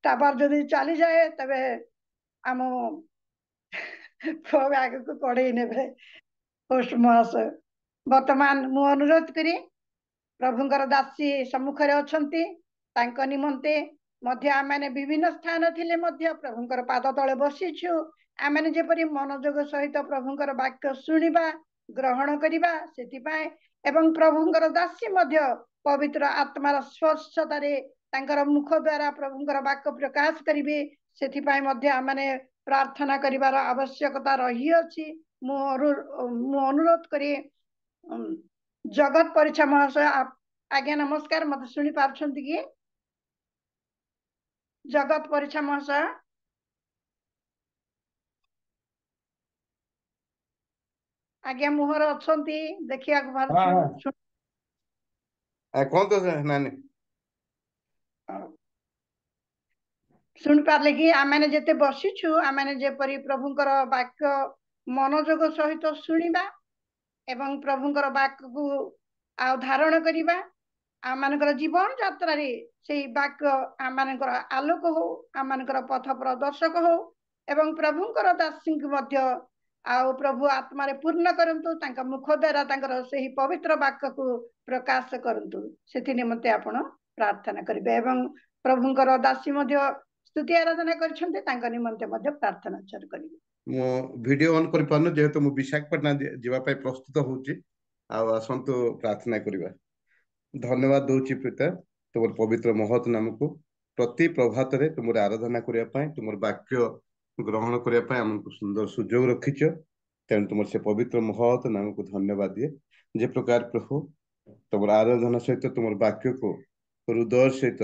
ଟାୱାର ଯଦି ଚାଲିଯାଏ ତେବେ ଆମ ଆଗକୁ କଢେଇ ନେବେ ହୋଷ୍ଟ ମହାଶୟ। ବର୍ତ୍ତମାନ ମୁଁ ଅନୁରୋଧ କରି ପ୍ରଭୁଙ୍କର ଦାସୀ ସମ୍ମୁଖରେ ଅଛନ୍ତି, ତାଙ୍କ ନିମନ୍ତେ ମଧ୍ୟ ଆମମାନେ ବିଭିନ୍ନ ସ୍ଥାନ ଥିଲେ ମଧ୍ୟ ପ୍ରଭୁଙ୍କର ପାଦ ତଳେ ବସିଛୁ। ଆମମାନେ ଯେପରି ମନୋଯୋଗ ସହିତ ପ୍ରଭୁଙ୍କର ବାକ୍ୟ ଶୁଣିବା, ଗ୍ରହଣ କରିବା, ସେଥିପାଇଁ ଏବଂ ପ୍ରଭୁଙ୍କର ଦାସୀ ମଧ୍ୟ ପବିତ୍ର ଆତ୍ମାର ସ୍ପର୍ଶତାରେ ତାଙ୍କର ମୁଖ ଦ୍ୱାରା ପ୍ରଭୁଙ୍କର ବାକ୍ୟ ପ୍ରକାଶ କରିବେ, ସେଥିପାଇଁ ମଧ୍ୟ ଆମମାନେ ପ୍ରାର୍ଥନା କରିବାର ଆବଶ୍ୟକତା ରହିଅଛି। ମୁଁ ଅନୁରୋଧ କରି ଜଗତ ପରିଛା ମହାଶୟ, ଆଜ୍ଞା ନମସ୍କାର, ମତେ ଶୁଣି ପାରୁଛନ୍ତି କି? ଜଗତ ପରିଛା ମହାଶୟ, ଆଜ୍ଞା ମୁହଁରେ ଅଛନ୍ତି, ଦେଖିବାକୁ ଭଲ ଶୁଣି ପାରିଲେ କି? ଆମମାନେ ଯେତେ ବସିଛୁ, ଆମମାନେ ଯେପରି ପ୍ରଭୁଙ୍କର ବାକ୍ୟ ମନୋଯୋଗ ସହିତ ଶୁଣିବା ଏବଂ ପ୍ରଭୁଙ୍କର ବାକ୍ୟକୁ ଆଉ ଧାରଣ କରିବା। ଆମମାନଙ୍କର ଜୀବନ ଯାତ୍ରାରେ ସେଇ ବାକ୍ୟ ଆମମାନଙ୍କର ଆଲୋକ ହଉ, ଆମମାନଙ୍କର ପଥ ପ୍ରଦର୍ଶକ ହଉ ଏବଂ ପ୍ରଭୁଙ୍କର ଦାସୀଙ୍କୁ ମଧ୍ୟ ଆଉ ପ୍ରଭୁ ଆତ୍ମାରେ ପୂର୍ଣ୍ଣ କରନ୍ତୁ। ତାଙ୍କ ମୁଖ ଦ୍ୱାରା ତାଙ୍କର ସେହି ପବିତ୍ର ବାକ୍ୟକୁ ପ୍ରକାଶ କରନ୍ତୁ। ସେଥି ନିମନ୍ତେ ଆପଣ ପ୍ରାର୍ଥନା କରିବେ ଏବଂ ପ୍ରଭୁଙ୍କର ଦାସୀ ମଧ୍ୟ ସ୍ତୁତି ଆରାଧନା କରିଛନ୍ତି, ତାଙ୍କ ନିମନ୍ତେ ମଧ୍ୟ ପ୍ରାର୍ଥନା ଉଚ୍ଚାର କରିବେ। ମୁଁ ଭିଡିଓ ଅନ୍ କରିପାରୁନି, ଯେହେତୁ ମୁଁ ବିଶାଖାପାଟଣା ଯିବା ପାଇଁ ପ୍ରସ୍ତୁତ ହଉଛି। ଆଉ ଆସନ୍ତୁ ପ୍ରାର୍ଥନା କରିବା। ଧନ୍ୟବାଦ ଦଉଛି ପିତା ତୁମର ପବିତ୍ର ମହତ୍ ନାମକୁ। ପ୍ରତି ପ୍ରଭାତରେ ତୁମର ଆରାଧନା କରିବା ପାଇଁ, ତୁମର ବାକ୍ୟ ଗ୍ରହଣ କରିବା ପାଇଁ ଆମକୁ ସୁନ୍ଦର ସୁଯୋଗ ରଖିଛ। ତେଣୁ ତୁମର ସେ ପବିତ୍ର ମହତ୍ ନାମକୁ ଧନ୍ୟବାଦ ଦିଏ। ଯେ ପ୍ରକାର ପ୍ରଭୁ ତୁମର ଆରାଧନା ସହିତ ତୁମର ବାକ୍ୟକୁ ହୃଦୟ ସହିତ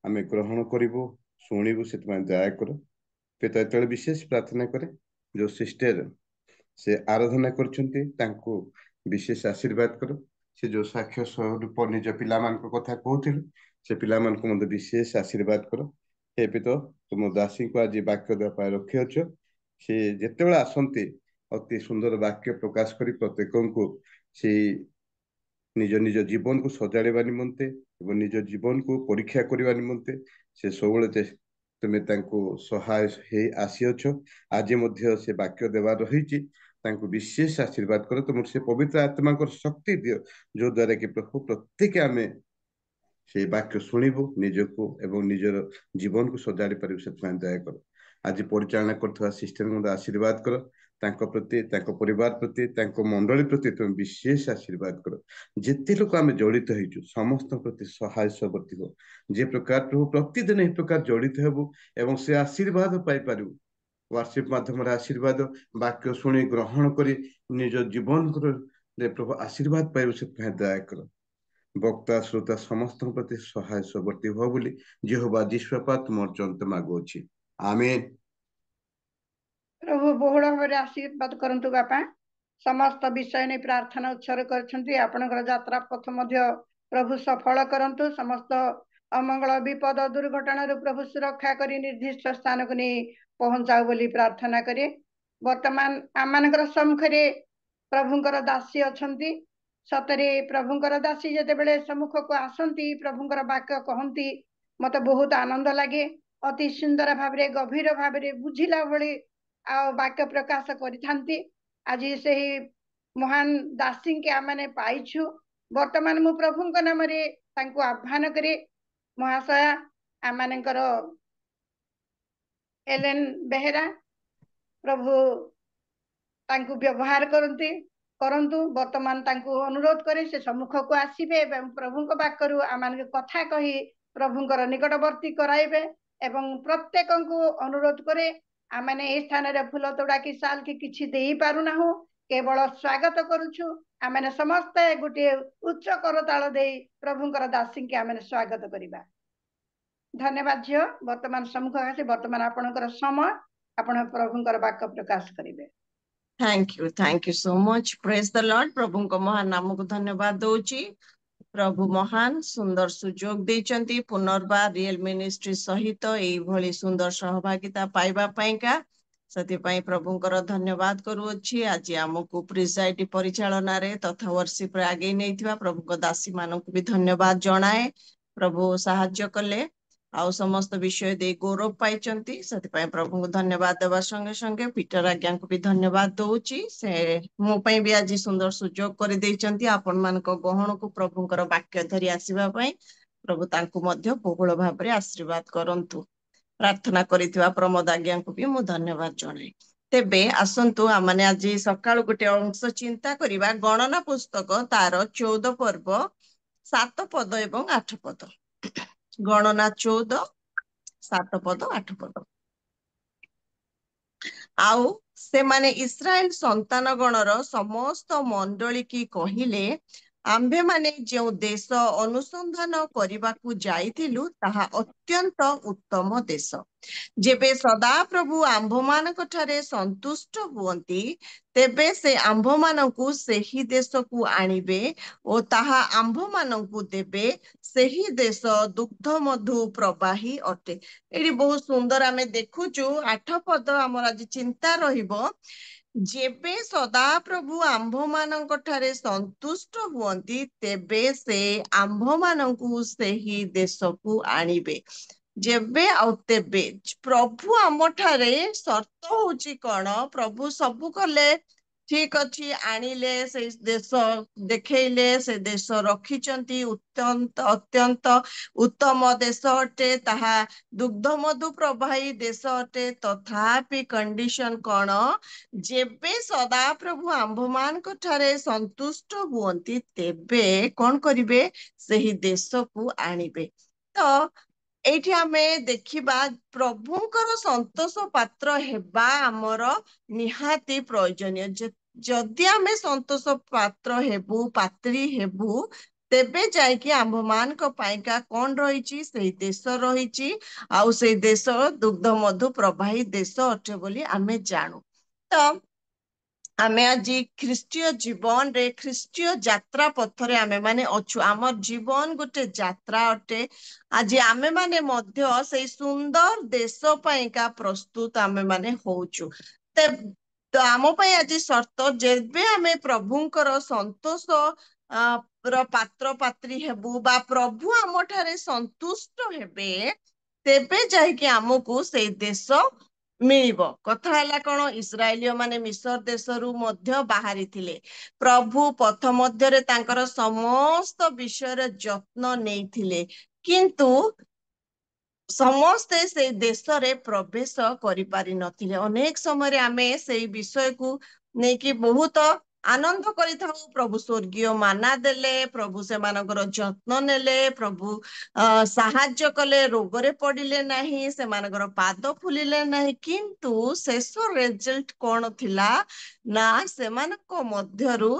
ଆମେ ଗ୍ରହଣ କରିବୁ, ଶୁଣିବୁ, ସେଥିପାଇଁ ଦୟା କର ପିତା। ଯେତେବେଳେ ବିଶେଷ ପ୍ରାର୍ଥନା କରେ, जो सिस्टर से आराधना करछन्ते तांको विशेष आशीर्वाद करो। से जो साक्ष्य स्वरूप निज पिला मान को कथा कहउथिल, से पिला मान को मते विशेष आशीर्वाद करो। हे पिता, तुम दासी को आज वाक्य दे पाए रखियछ। से जेतेबेला आसन्ते अति सुंदर वाक्य प्रकाश करी प्रत्येकन को से निज निज जीवन को सजाड़वा निमंते एवं निज जीवन को परीक्षा करने निमंते से सबले तुमे तांको सहाय हे आसीअछ। आज मध्य से वाक्य देवार रही विशेष आशीर्वाद करो। तुम से पवित्र आत्मा को शक्ति दियो, जो द्वारा कि प्रभु प्रत्येक आमे से वाक्य शुणिबु, निजको एवं निजर जीवन को सजाड़ी पारिबु, सेतमान दया करो। आज परिचालना करथवा सिस्टर को आशीर्वाद करो, तांको प्रति, तांको परिवार प्रति, तांको मंडली प्रति तुम विशेष आशीर्वाद करो। जेते लोक आमे जड़ित होइछु समस्त प्रति सहाय सबर्ती हो। जे प्रकार प्रभु प्रतिदिन ए प्रकार जड़ित हेबु एवं से आशीर्वाद पाई पारिबु। व्हाट्सएप माध्यम आशीर्वाद वाक्य शुणी ग्रहण करी निज जीवन प्रभु आशीर्वाद पाइबु, से दया करो। वक्ता श्रोता समस्त प्रति सहाय सबर्ती हो बोली यहोवा जिस्वापा तुम चंत मागुछि। आमेन। प्रभु बहुल भाव आशीर्वाद करंतु बापा। समस्त विषय ने प्रार्थना उत्सर्ग करछन्ती। आपनकर यात्रा पथ मध्य प्रभु सफल करंतु। समस्त अमंगल विपद दुर्घटना प्रभु सुरक्षा करी निर्दिष्ट स्थान को नहीं पहुंचाओ बोली प्रार्थना करे। वर्तमान आमनकर सम्मुखरे प्रभुंकर दासी अछन्ती। सतरे प्रभुंकर दासी जेतेबेले सम्मुख को आसंती, प्रभुंकर वाक्य कहंती, मते बहुत आनंद लागे। अति सुंदर भावरे गभीर भावरे बुझिला भली आ वाक्य प्रकाश करिथांती। आज से महान दासी के आम पाइछु वर्तमान मु प्रभु नाम आह्वान करे महाशया आम एलेन बेहेरा प्रभु तांकु व्यवहार करंतु वर्तमान तांकु अनुरोध करे से सम्मुख को आसीबे एवं प्रभु को पाखरु आमान कथा कही प्रभुंकर निकटवर्ती कराइबे एवं प्रत्येक को अनुरोध करे आमाने ए स्थान रे फूल तोड़ा कि साल की किछि देई पारुना हो केवल स्वागत करूछु आमाने समस्त गोटे उच्च करताल देई प्रभुंकर दासी के आमाने स्वागत करिबा। धन्यवाद झियो वर्तमान सम्मुख आसी वर्तमान आपनकर समय आपण प्रभुंकर वाक्य प्रकाश करिवे। Thank you so much. Praise the lord. प्रभु को महान नाम को धन्यवाद दउची। प्रभु महान सुंदर सुजोग देचंती पुनर्बार रियल मिनिस्ट्री सहित एई भली सुंदर सहभागिता पाइबा पाइका सती पाई प्रभुंकर धन्यवाद करूछि। आज हमकु प्रिसाइड परिचालना रे तथा वर्शिप रे आगे नैथिबा प्रभु को दासी मानकु भी धन्यवाद जणाए। प्रभु सहाय्य कले आउ समस्त विषय दे गौरव पाइचंती सती पाई प्रभु को धन्यवाद देवा संगे संगे पीटर आज्ञा को भी धन्यवाद दउची। से मो पई भी आज सुंदर सुजोग कर देचंती आपन मान को गहण को प्रभुंकर वाक्य धरि आसीबा पई प्रभु तांकु मध्य बहुल भाव रे आशीर्वाद करंतु। प्रार्थना करितबा प्रमोद आज्ञा को भी मु धन्यवाद जणाई। तेबे आसंतु आमाने आज सकाळ गोटे अंश चिंता करिबा गणना पुस्तक तार 14 पर्व 7 पद एवं 8 पद। गणना 14 7 पद 8 पद। आउ से माने इस्राएल संतान गणर समस्त मंडली की कहिले आम्भे माने जो देश अनुसंधान करिबाकू जाइथिलु ताहा अत्यंत उत्तम देश। जेबे सदा प्रभु आम्भ मानक ठारे संतुष्ट हुअंती तेबे से आम्भ मानकू सेही देश को आनिबे ओ ताहा आम्भ मानकू देबे सेही देश दुग्ध मधु प्रवाही अटे। एडी बहुत सुंदर आमे देखुचु 8 पद हमर आज चिंता रहिबो। जेबे सदा प्रभु आम्भ मानक ठारे संतुष्ट हुअंती तेबे से आम्भ मानकू सेही देश को आनिबे। जेबे आउ तेबे प्रभु आम ठारे शर्त होची कौन प्रभु सबु कले ठीक अच्छी आनिले से देश देखैले से देश रखिचंती अत्यंत उत्तम देश अटे ताहा दुग्ध मधु प्रवाही देश अटे। तथापि कंडीशन कौन जेबे सदा प्रभु आम्भ मान को ठारे संतुष्ट हुअंती तेबे कौन करिवे सही देश को आनिबे। तो एठी आमे देखिबा प्रभुंकर संतोष पात्र हेबा हमर निहाती प्रयोजनीय। जदि आमे संतोष पात्र हेबु पात्री हेबु तेबे जायकि आम्भ मान को पाइका कौन रहिची सेही देश रहिची आउ सेही देश दुग्ध मधु प्रवाही देश अटे बोली आमे जानू। तो आमे आज ख्रीष्टीय जीवन रे ख्रीष्टीय यात्रा पथरे आमे माने अछु। आमर जीवन गोटे यात्रा अटे। आज आमे माने मध्य से सुंदर देश पाइका प्रस्तुत आमे माने होउछु। तो आम पाई आज शर्त जेबे आमे प्रभुंकर संतोष पात्र पात्री हेबु बा प्रभु आम ठारे संतुष्ट हेबे तेबे जाइके आमको से देश मिलिबो। कथा हैला कोन इस्राएलियो माने मिस्र देशरु मध्य बाहरी थिले। प्रभु पथ मध्य रे तांकर समस्त विषय जत्न नेइथिले किंतु समस्ते से देश रे प्रवेश करि पारि नथिले। अनेक समय आमे से विषय को नेकी बहुत आनंद करिथाउ। प्रभु स्वर्गीय माना देले प्रभु से मानकर जत्न नेले प्रभु साहाय्य कले रोगरे पड़िले नाही से मानकर पाद फुलिले नाही किंतु शेष रिजल्ट कोन थिला ना से मानको मध्यरु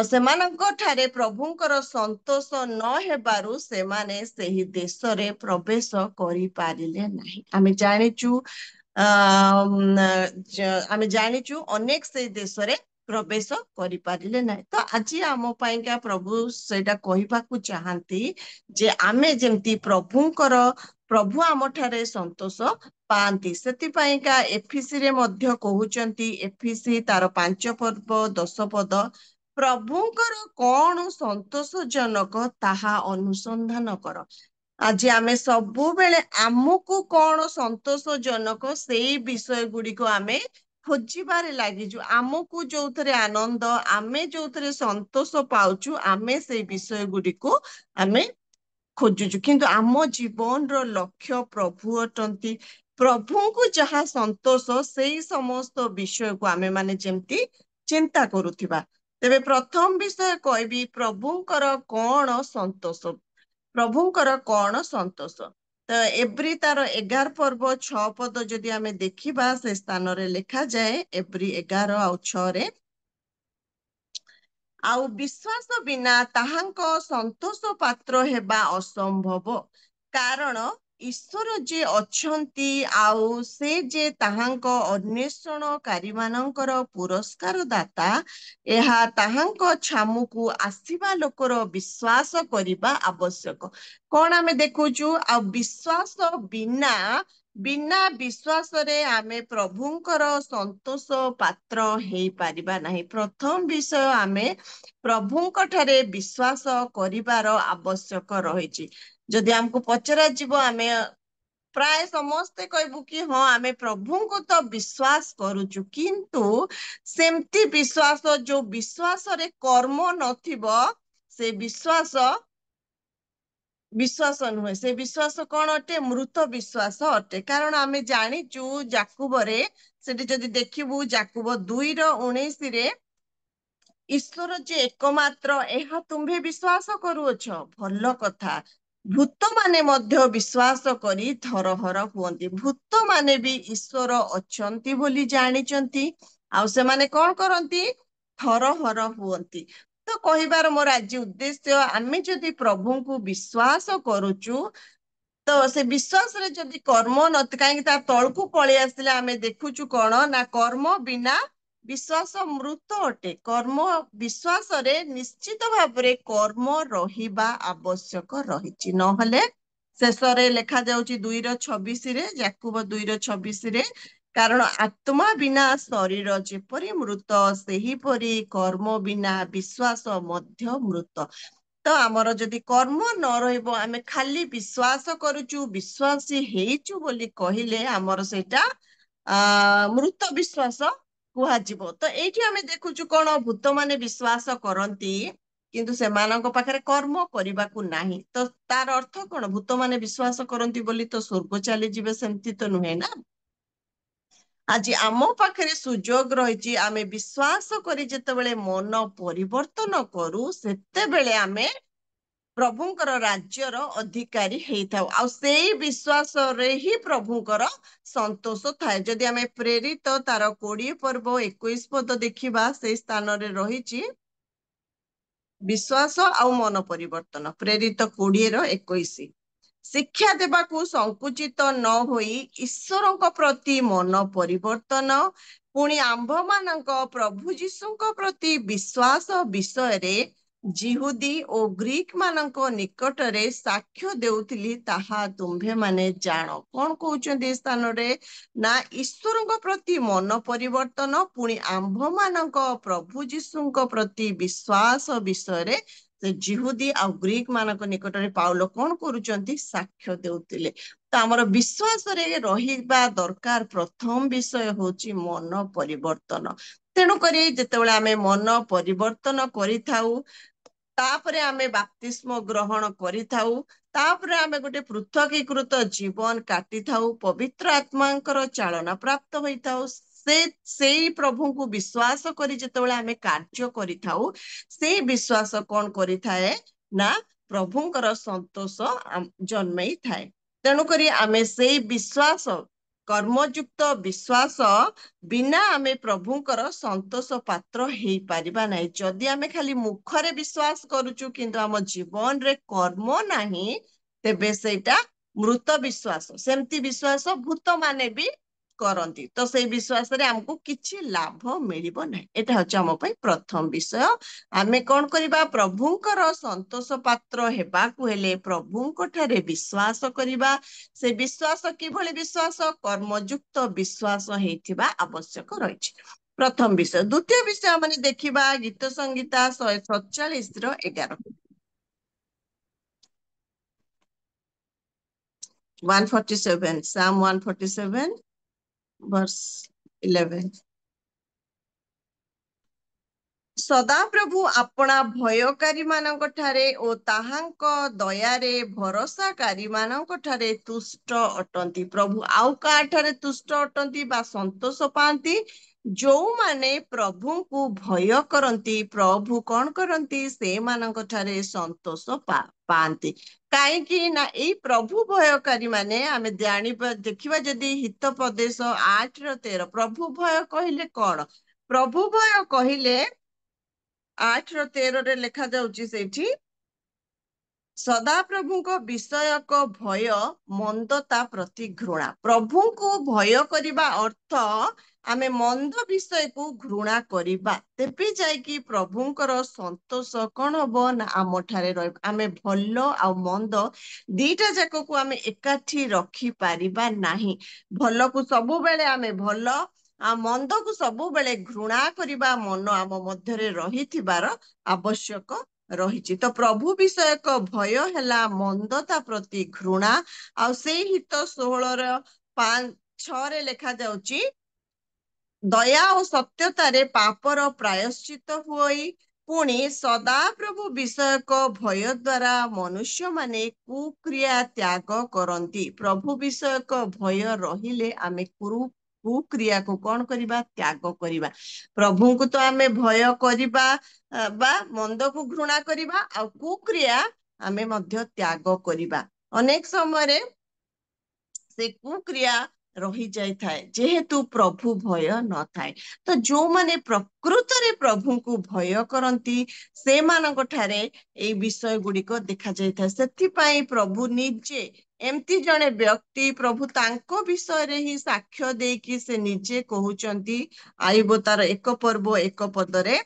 सेमानंको ठारे प्रभुंकर संतोष न हेबारु सेमाने सेही देश रे प्रवेश करि पारिले नाही। आमे जानिचु अनेक से देश रे प्रवेश करि पारिले नाही। तो आज आम पाइका प्रभु सेटा कहिबाकू चाहंती जे आमे जेमती प्रभु आम ठारे संतोष पांती सेति पाइका एफिसी रे मध्य कहउचंती एफिसी तार 5 पर्व 10 पद प्रभुंकर कौन संतोषजनक ताहा अनुसंधान कर। आज आमे सबु बेले आमको कौन संतोषजनक सेई विषय गुडी को आमे ଖୋଜିବାରେ ଲାଗିଛୁ ଆମକୁ ଯୋଉଥିରେ ଆନନ୍ଦ ଆମେ ଯୋଉଥିରେ ସନ୍ତୋଷ ପାଉଛୁ ଆମେ ସେଇ ବିଷୟ ଗୁଡିକୁ ଆମେ ଖୋଜୁଛୁ କିନ୍ତୁ ଆମ ଜୀବନର ଲକ୍ଷ୍ୟ ପ୍ରଭୁ ଅଟନ୍ତି ପ୍ରଭୁଙ୍କୁ ଯାହା ସନ୍ତୋଷ ସେଇ ସମସ୍ତ ବିଷୟକୁ ଆମେ ମାନେ ଯେମିତି ଚିନ୍ତା କରୁଥିବା ତେବେ ପ୍ରଥମ ବିଷୟ କହିବି ପ୍ରଭୁଙ୍କର କଣ ସନ୍ତୋଷ ପ୍ରଭୁଙ୍କର କଣ ସନ୍ତୋଷ ତ ଏବ୍ରି ତାର 11 ପର୍ବ 6 ପଦ ଯଦି ଆମେ ଦେଖିବା ସେ ସ୍ଥାନରେ ଲେଖାଯାଏ ଏବ୍ରି 11 ଆଉ 6ରେ ଆଉ ବିଶ୍ୱାସ ବିନା ତାହାଙ୍କ ସନ୍ତୋଷ ପାତ୍ର ହେବା ଅସମ୍ଭବ କାରଣ ଈଶ୍ୱର ଯେ ଅଛନ୍ତି ଆଉ ସେ ଯେ ତାହାଙ୍କ ଅନ୍ୱେଷଣକାରୀ ମାନଙ୍କର ପୁରସ୍କାର ଦାତା ଏହା ତାହାଙ୍କ ଛାମୁକୁ ଆସିବା ଲୋକର ବିଶ୍ୱାସ କରିବା ଆବଶ୍ୟକ କଣ ଆମେ ଦେଖୁଛୁ ଆଉ ବିଶ୍ୱାସ ବିନା ବିଶ୍ୱାସରେ ଆମେ ପ୍ରଭୁଙ୍କର ସନ୍ତୋଷ ପାତ୍ର ହେଇପାରିବା ନାହିଁ ପ୍ରଥମ ବିଷୟ ଆମେ ପ୍ରଭୁଙ୍କ ଠାରେ ବିଶ୍ୱାସ କରିବାର ଆବଶ୍ୟକ ରହିଛି ଯଦି ଆମକୁ ପଚରାଯିବ ଆମେ ପ୍ରାୟ ସମସ୍ତେ କହିବୁ କି ହଁ ଆମେ ପ୍ରଭୁଙ୍କୁ ତ ବିଶ୍ୱାସ କରୁଛୁ କିନ୍ତୁ ସେମିତି ବିଶ୍ୱାସ ଯୋଉ ବିଶ୍ୱାସରେ କର୍ମ ନଥିବ ସେ ବିଶ୍ୱାସ ନୁହେଁ ସେ ବିଶ୍ୱାସ କଣ ଅଟେ ମୃତ ବିଶ୍ୱାସ ଅଟେ କାରଣ ଆମେ ଜାଣିଛୁ ଯାକୁବରେ ସେଠି ଯଦି ଦେଖିବୁ ଯାକୁବ 2:19 ଈଶ୍ୱର ଯେ ଏକମାତ୍ର ଏହା ତୁମ୍ଭେ ବିଶ୍ୱାସ କରୁଅଛ ଭଲ କଥା ଭୂତ ମାନେ ମଧ୍ୟ ବିଶ୍ୱାସ କରି ଧରହର ହୁଅନ୍ତି ଭୂତ ମାନେ ବି ଈଶ୍ୱର ଅଛନ୍ତି ବୋଲି ଜାଣିଛନ୍ତି ଆଉ ସେମାନେ କଣ କରନ୍ତି ଧରହର ହୁଅନ୍ତି ତ କହିବାର ମୋର ଆଜି ଉଦ୍ଦେଶ୍ୟ ଆମେ ଯଦି ପ୍ରଭୁଙ୍କୁ ବିଶ୍ୱାସ କରୁଛୁ ତ ସେ ବିଶ୍ୱାସରେ ଯଦି କର୍ମ କାହିଁକି ତା ତଳକୁ ପଳେଇ ଆସିଲେ ଆମେ ଦେଖୁଛୁ କଣ ନା କର୍ମ ବିନା ବିଶ୍ୱାସ ମୃତ ଅଟେ କର୍ମ ବିଶ୍ୱାସରେ ନିଶ୍ଚିତ ଭାବରେ କର୍ମ ରହିବା ଆବଶ୍ୟକ ରହିଛି ନହେଲେ ଶେଷରେ ଲେଖାଯାଉଛି 2:26 ଯାକୁବ 2:26 କାରଣ ଆତ୍ମା ବିନା ଶରୀର ଯେପରି ମୃତ ସେହିପରି କର୍ମ ବିନା ବିଶ୍ୱାସ ମଧ୍ୟ ମୃତ ତ ଆମର ଯଦି କର୍ମ ନ ରହିବ ଆମେ ଖାଲି ବିଶ୍ୱାସ କରୁଛୁ ବିଶ୍ୱାସୀ ହେଇଛୁ ବୋଲି କହିଲେ ଆମର ସେଇଟା ମୃତ ବିଶ୍ୱାସ କୁହାଯିବ ତ ଏଇଠି ଆମେ ଦେଖୁଛୁ କଣ ଭୂତ ମାନେ ବିଶ୍ୱାସ କରନ୍ତି କିନ୍ତୁ ସେମାନଙ୍କ ପାଖରେ କର୍ମ କରିବାକୁ ନାହିଁ ତ ତାର ଅର୍ଥ କଣ ଭୂତ ମାନେ ବିଶ୍ୱାସ କରନ୍ତି ବୋଲି ତ ସ୍ୱର୍ଗ ଚାଲିଯିବେ ସେମିତି ତ ନୁହେଁ ନା ଆଜି ଆମ ପାଖରେ ସୁଯୋଗ ରହିଛି ଆମେ ବିଶ୍ୱାସ କରି ଯେତେବେଳେ ମନ ପରିବର୍ତ୍ତନ କରୁ ସେତେବେଳେ ଆମେ ପ୍ରଭୁଙ୍କର ରାଜ୍ୟର ଅଧିକାରୀ ହେଇଥାଉ ଆଉ ସେଇ ବିଶ୍ୱାସରେ ହିଁ ପ୍ରଭୁଙ୍କର ସନ୍ତୋଷ ଥାଏ ଯଦି ଆମେ ପ୍ରେରିତ ତାର 20 ପର୍ବ 21 ପଦ ଦେଖିବା ସେଇ ସ୍ଥାନରେ ରହିଛି ବିଶ୍ୱାସ ଆଉ ମନ ପରିବର୍ତ୍ତନ ପ୍ରେରିତ 20:21 ଶିକ୍ଷା ଦେବାକୁ ସଂକୁଚିତ ନ ହୋଇ ଈଶ୍ୱରଙ୍କ ପ୍ରତି ମନ ପରିବର୍ତ୍ତନ ପୁଣି ଆମ୍ଭମାନଙ୍କ ପ୍ରଭୁ ଯୀଶୁଙ୍କ ପ୍ରତି ବିଶ୍ୱାସ ବିଷୟରେ ଜିହୁଦୀ ଓ ଗ୍ରୀକ ମାନଙ୍କ ନିକଟରେ ସାକ୍ଷ୍ୟ ଦେଉଥିଲି ତାହା ତୁମ୍ଭେ ମାନେ ଜାଣ କଣ କହୁଛନ୍ତି ଏ ସ୍ଥାନରେ ନା ଈଶ୍ୱରଙ୍କ ପ୍ରତି ମନ ପରିବର୍ତ୍ତନ ପୁଣି ଆମ୍ଭମାନଙ୍କ ପ୍ରଭୁ ଯୀଶୁଙ୍କ ପ୍ରତି ବିଶ୍ୱାସ ବିଷୟରେ ସେ ଜିହୁଦୀ ଆଉ ଗ୍ରୀକ ମାନଙ୍କ ନିକଟରେ ପାଉଲ କଣ କରୁଛନ୍ତି ସାକ୍ଷ୍ୟ ଦେଉଥିଲେ ତ ଆମର ବିଶ୍ୱାସରେ ରହିବା ଦରକାର ପ୍ରଥମ ବିଷୟ ହଉଛି ମନ ପରିବର୍ତ୍ତନ ତେଣୁକରି ଯେତେବେଳେ ଆମେ ମନ ପରିବର୍ତ୍ତନ କରିଥାଉ ତାପରେ ଆମେ ବାପ୍ତିସ୍ମ ଗ୍ରହଣ କରିଥାଉ ତାପରେ ଆମେ ଗୋଟେ ପୃଥକୀକୃତ ଜୀବନ କାଟିଥାଉ ପବିତ୍ର ଆତ୍ମାଙ୍କର ଚାଳନା ପ୍ରାପ୍ତ ହୋଇଥାଉ ସେଇ ପ୍ରଭୁଙ୍କୁ ବିଶ୍ୱାସ କରି ଯେତେବେଳେ ଆମେ କାର୍ଯ୍ୟ କରିଥାଉ ସେଇ ବିଶ୍ୱାସ କଣ କରିଥାଏ ନା ପ୍ରଭୁଙ୍କର ସନ୍ତୋଷ ଜନ୍ମେଇଥାଏ ତେଣୁକରି ଆମେ ସେଇ ବିଶ୍ୱାସ କର୍ମଯୁକ୍ତ ବିଶ୍ୱାସ ବିନା ଆମେ ପ୍ରଭୁଙ୍କର ସନ୍ତୋଷ ପାତ୍ର ହେଇପାରିବା ନାହିଁ ଯଦି ଆମେ ଖାଲି ମୁଖରେ ବିଶ୍ୱାସ କରୁଛୁ କିନ୍ତୁ ଆମ ଜୀବନରେ କର୍ମ ନାହିଁ ତେବେ ସେଇଟା ମୃତ ବିଶ୍ୱାସ ସେମିତି ବିଶ୍ୱାସ ଭୂତ ମାନେ ବି କରନ୍ତି ତ ସେଇ ବିଶ୍ୱାସରେ ଆମକୁ କିଛି ଲାଭ ମିଳିବ ନାହିଁ ଏଇଟା ହଉଛି ଆମ ପାଇଁ ପ୍ରଥମ ବିଷୟ ଆମେ କଣ କରିବା ପ୍ରଭୁଙ୍କର ସନ୍ତୋଷ ପାତ୍ର ହେବାକୁ ହେଲେ ପ୍ରଭୁଙ୍କ ଠାରେ ବିଶ୍ୱାସ କରିବା ସେ ବିଶ୍ୱାସ କିଭଳି ବିଶ୍ୱାସ କର୍ମଯୁକ୍ତ ବିଶ୍ୱାସ ହେଇଥିବା ଆବଶ୍ୟକ ରହିଛି ପ୍ରଥମ ବିଷୟ ଦ୍ୱିତୀୟ ବିଷୟ ମାନେ ଦେଖିବା ଗୀତ ସଂହିତା 147:11 147 Psalm 147 verse 11 ସଦାପ୍ରଭୁ ଆପଣା ଭୟକାରୀ ମାନଙ୍କ ଠାରେ ଓ ତାହାଙ୍କ ଦୟାରେ ଭରସାକାରୀ ମାନଙ୍କ ଠାରେ ତୁଷ୍ଟ ଅଟନ୍ତି। ପ୍ରଭୁ ଆଉ କାହାଠାରେ ତୁଷ୍ଟ ଅଟନ୍ତି ବା ସନ୍ତୋଷ ପାଆନ୍ତି? ଯୋଉମାନେ ପ୍ରଭୁଙ୍କୁ ଭୟ କରନ୍ତି, ପ୍ରଭୁ କଣ କରନ୍ତି? ସେମାନଙ୍କ ଠାରେ ସନ୍ତୋଷ ପାଆନ୍ତି। କାହିଁକି ନା ଏଇ ପ୍ରଭୁ ଭୟକାରୀ ମାନେ, ଆମେ ଜାଣିବା ଦେଖିବା ଯଦି ହିତୋପଦେଶ 8:13, ପ୍ରଭୁ ଭୟ କହିଲେ କଣ? ପ୍ରଭୁ ଭୟ କହିଲେ 8:13 ଲେଖା ଯାଉଛି ସେଇଠି, ସଦାପ୍ରଭୁଙ୍କ ବିଷୟକ ଭୟ, ମନ୍ଦତା ପ୍ରତି ଘୃଣା। ପ୍ରଭୁଙ୍କୁ ଭୟ କରିବା ଅର୍ଥ ଆମେ ମନ୍ଦ ବିଷୟକୁ ଘୃଣା କରିବା, ତେବେ ଯାଇକି ପ୍ରଭୁଙ୍କର ସନ୍ତୋଷ କଣ ହବ ନା ଆମ ଠାରେ ରହିବ। ଆମେ ଭଲ ଆଉ ମନ୍ଦ ଦିଟା ଯାକକୁ ଆମେ ଏକାଠି ରଖିପାରିବା ନାହିଁ। ଭଲକୁ ସବୁବେଳେ ଆମେ ଭଲ ଆଉ ମନ୍ଦକୁ ସବୁବେଳେ ଘୃଣା କରିବା ମନ ଆମ ମଧ୍ୟରେ ରହିଥିବାର ଆବଶ୍ୟକ ରହିଛି। ତ ପ୍ରଭୁ ବିଷୟକ ଭୟ ହେଲା ମନ୍ଦତା ପ୍ରତି ଘୃଣା। ଆଉ ସେଇ ହିତ 16:5-6 ଲେଖା ଯାଉଛି, ଦୟା ଓ ସତ୍ୟତାରେ ପାପର ପ୍ରାୟଶ୍ଚିତ ହୁଏ। ପୁଣି ସଦାପ୍ରଭୁ ବିଷୟକ ଭୟ ଦ୍ୱାରା ମନୁଷ୍ୟମାନେ କୁକ୍ରିୟା ତ୍ୟାଗ କରନ୍ତି। ପ୍ରଭୁ ବିଷୟକ ଭୟ ରହିଲେ ଆମେ କୁକ୍ରିୟାକୁ କଣ କରିବା? ତ୍ୟାଗ କରିବା। ପ୍ରଭୁଙ୍କୁ ତ ଆମେ ଭୟ କରିବା ବା ମନ୍ଦକୁ ଘୃଣା କରିବା, ଆଉ କୁକ୍ରିୟା ଆମେ ମଧ୍ୟ ତ୍ୟାଗ କରିବା। ଅନେକ ସମୟରେ ସେ କୁକ୍ରିୟା ରହିଯାଇଥାଏ ଯେହେତୁ ପ୍ରଭୁ ଭୟ ନଥାଏ। ତ ଯୋଉମାନେ ପ୍ରକୃତରେ ପ୍ରଭୁଙ୍କୁ ଭୟ କରନ୍ତି, ସେମାନଙ୍କ ଠାରେ ଏଇ ବିଷୟ ଗୁଡିକ ଦେଖାଯାଇଥାଏ। ସେଥିପାଇଁ ପ୍ରଭୁ ନିଜେ ଏମିତି ଜଣେ ବ୍ୟକ୍ତି, ପ୍ରଭୁ ତାଙ୍କ ବିଷୟରେ ହିଁ ସାକ୍ଷ୍ୟ ଦେଇକି ସେ ନିଜେ କହୁଛନ୍ତି। ଆଇବ ତାର 1:1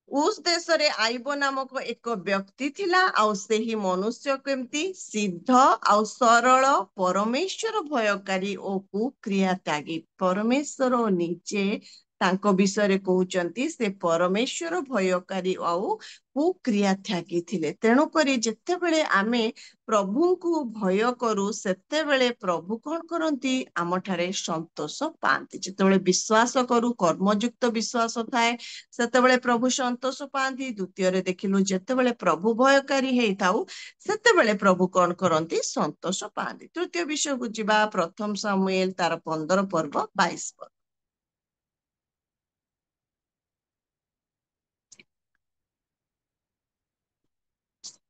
ଉସ୍ ଦେଶରେ ଆଇବ ନାମକ ଏକ ବ୍ୟକ୍ତି ଥିଲା, ଆଉ ସେହି ମନୁଷ୍ୟ କେମିତି ସିଦ୍ଧ ଆଉ ସରଳ, ପରମେଶ୍ୱର ଭୟକାରୀ ଓ କୁକ୍ରିୟା ତ୍ୟାଗୀ। ପରମେଶ୍ୱର ନିଜେ ତାଙ୍କ ବିଷୟରେ କହୁଛନ୍ତି ସେ ପରମେଶ୍ୱର ଭୟକାରୀ ଆଉ କୁକ୍ରିୟା ତ୍ୟାଗୀ ଥିଲେ। ତେଣୁକରି ଯେତେବେଳେ ଆମେ ପ୍ରଭୁଙ୍କୁ ଭୟ କରୁ, ସେତେବେଳେ ପ୍ରଭୁ କଣ କରନ୍ତି? ଆମ ଠାରେ ସନ୍ତୋଷ ପାଆନ୍ତି। ଯେତେବେଳେ ବିଶ୍ୱାସ କରୁ, କର୍ମଯୁକ୍ତ ବିଶ୍ୱାସ ଥାଏ, ସେତେବେଳେ ପ୍ରଭୁ ସନ୍ତୋଷ ପାଆନ୍ତି। ଦ୍ୱିତୀୟରେ ଦେଖିଲୁ, ଯେତେବେଳେ ପ୍ରଭୁ ଭୟକାରୀ ହେଇଥାଉ, ସେତେବେଳେ ପ୍ରଭୁ କଣ କରନ୍ତି? ସନ୍ତୋଷ ପାଆନ୍ତି। ତୃତୀୟ ବିଷୟକୁ ଯିବା, 1 ସାମୁଏଲ ତାର 15:22।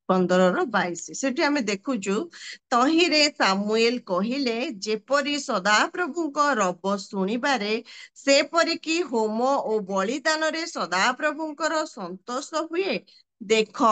15:22 ସେଠି ଆମେ ଦେଖୁଛୁ, ତହିଁରେ ସାମୁଏଲ କହିଲେ, ଯେପରି ସଦାପ୍ରଭୁଙ୍କ ରବ ଶୁଣିବାରେ, ସେପରିକି ହୋମ ଓ ବଳିଦାନରେ ସଦାପ୍ରଭୁଙ୍କର ସନ୍ତୋଷ ହୁଏ। ଦେଖ,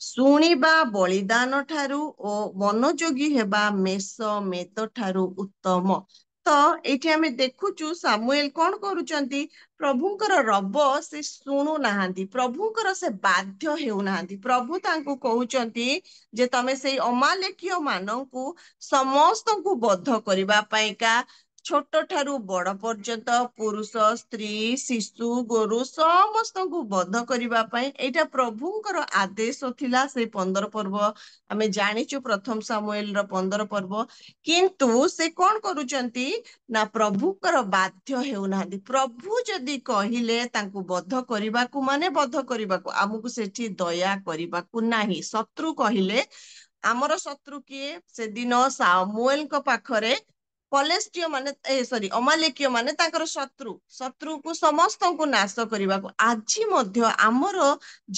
ଶୁଣିବା ବଳିଦାନ ଠାରୁ ଓ ମନୋଯୋଗୀ ହେବା ମେଦ ଠାରୁ ଉତ୍ତମ। ତ ଏଇଠି ଆମେ ଦେଖୁଛୁ ସାମୁଏଲ କଣ କରୁଛନ୍ତି? ପ୍ରଭୁଙ୍କର ରବ ସେ ଶୁଣୁନାହାନ୍ତି, ପ୍ରଭୁଙ୍କର ସେ ବାଧ୍ୟ ହେଉନାହାନ୍ତି। ପ୍ରଭୁ ତାଙ୍କୁ କହୁଛନ୍ତି ଯେ ତମେ ସେଇ ଅମାଲେକୀୟ ମାନଙ୍କୁ ସମସ୍ତଙ୍କୁ ବଧ କରିବା ପାଇଁକା, ଛୋଟ ଠାରୁ ବଡ ପର୍ଯ୍ୟନ୍ତ, ପୁରୁଷ, ସ୍ତ୍ରୀ, ଶିଶୁ, ଗୋରୁ ସମସ୍ତଙ୍କୁ ବଧ କରିବା ପାଇଁ ଏଇଟା ପ୍ରଭୁଙ୍କର ଆଦେଶ ଥିଲା। ସେଇ 15 ପର୍ବ ଆମେ ଜାଣିଛୁ, 1 ସାମୁଏଲର 15 ପର୍ବ। କିନ୍ତୁ ସେ କଣ କରୁଛନ୍ତି ନା ପ୍ରଭୁଙ୍କର ବାଧ୍ୟ ହେଉନାହାନ୍ତି। ପ୍ରଭୁ ଯଦି କହିଲେ ତାଙ୍କୁ ବଧ କରିବାକୁ, ମାନେ ବଧ କରିବାକୁ, ଆମକୁ ସେଠି ଦୟା କରିବାକୁ ନାହିଁ। ଶତ୍ରୁ କହିଲେ, ଆମର ଶତ୍ରୁ କିଏ? ସେଦିନ ସାମୁଏଲଙ୍କ ପାଖରେ ପଲେଷ୍ଟୀୟ ମାନେ ଅମାଲେକୀୟ ମାନେ ତାଙ୍କର ଶତ୍ରୁକୁ ସମସ୍ତଙ୍କୁ ନାଶ କରିବାକୁ। ଆଜି ମଧ୍ୟ ଆମର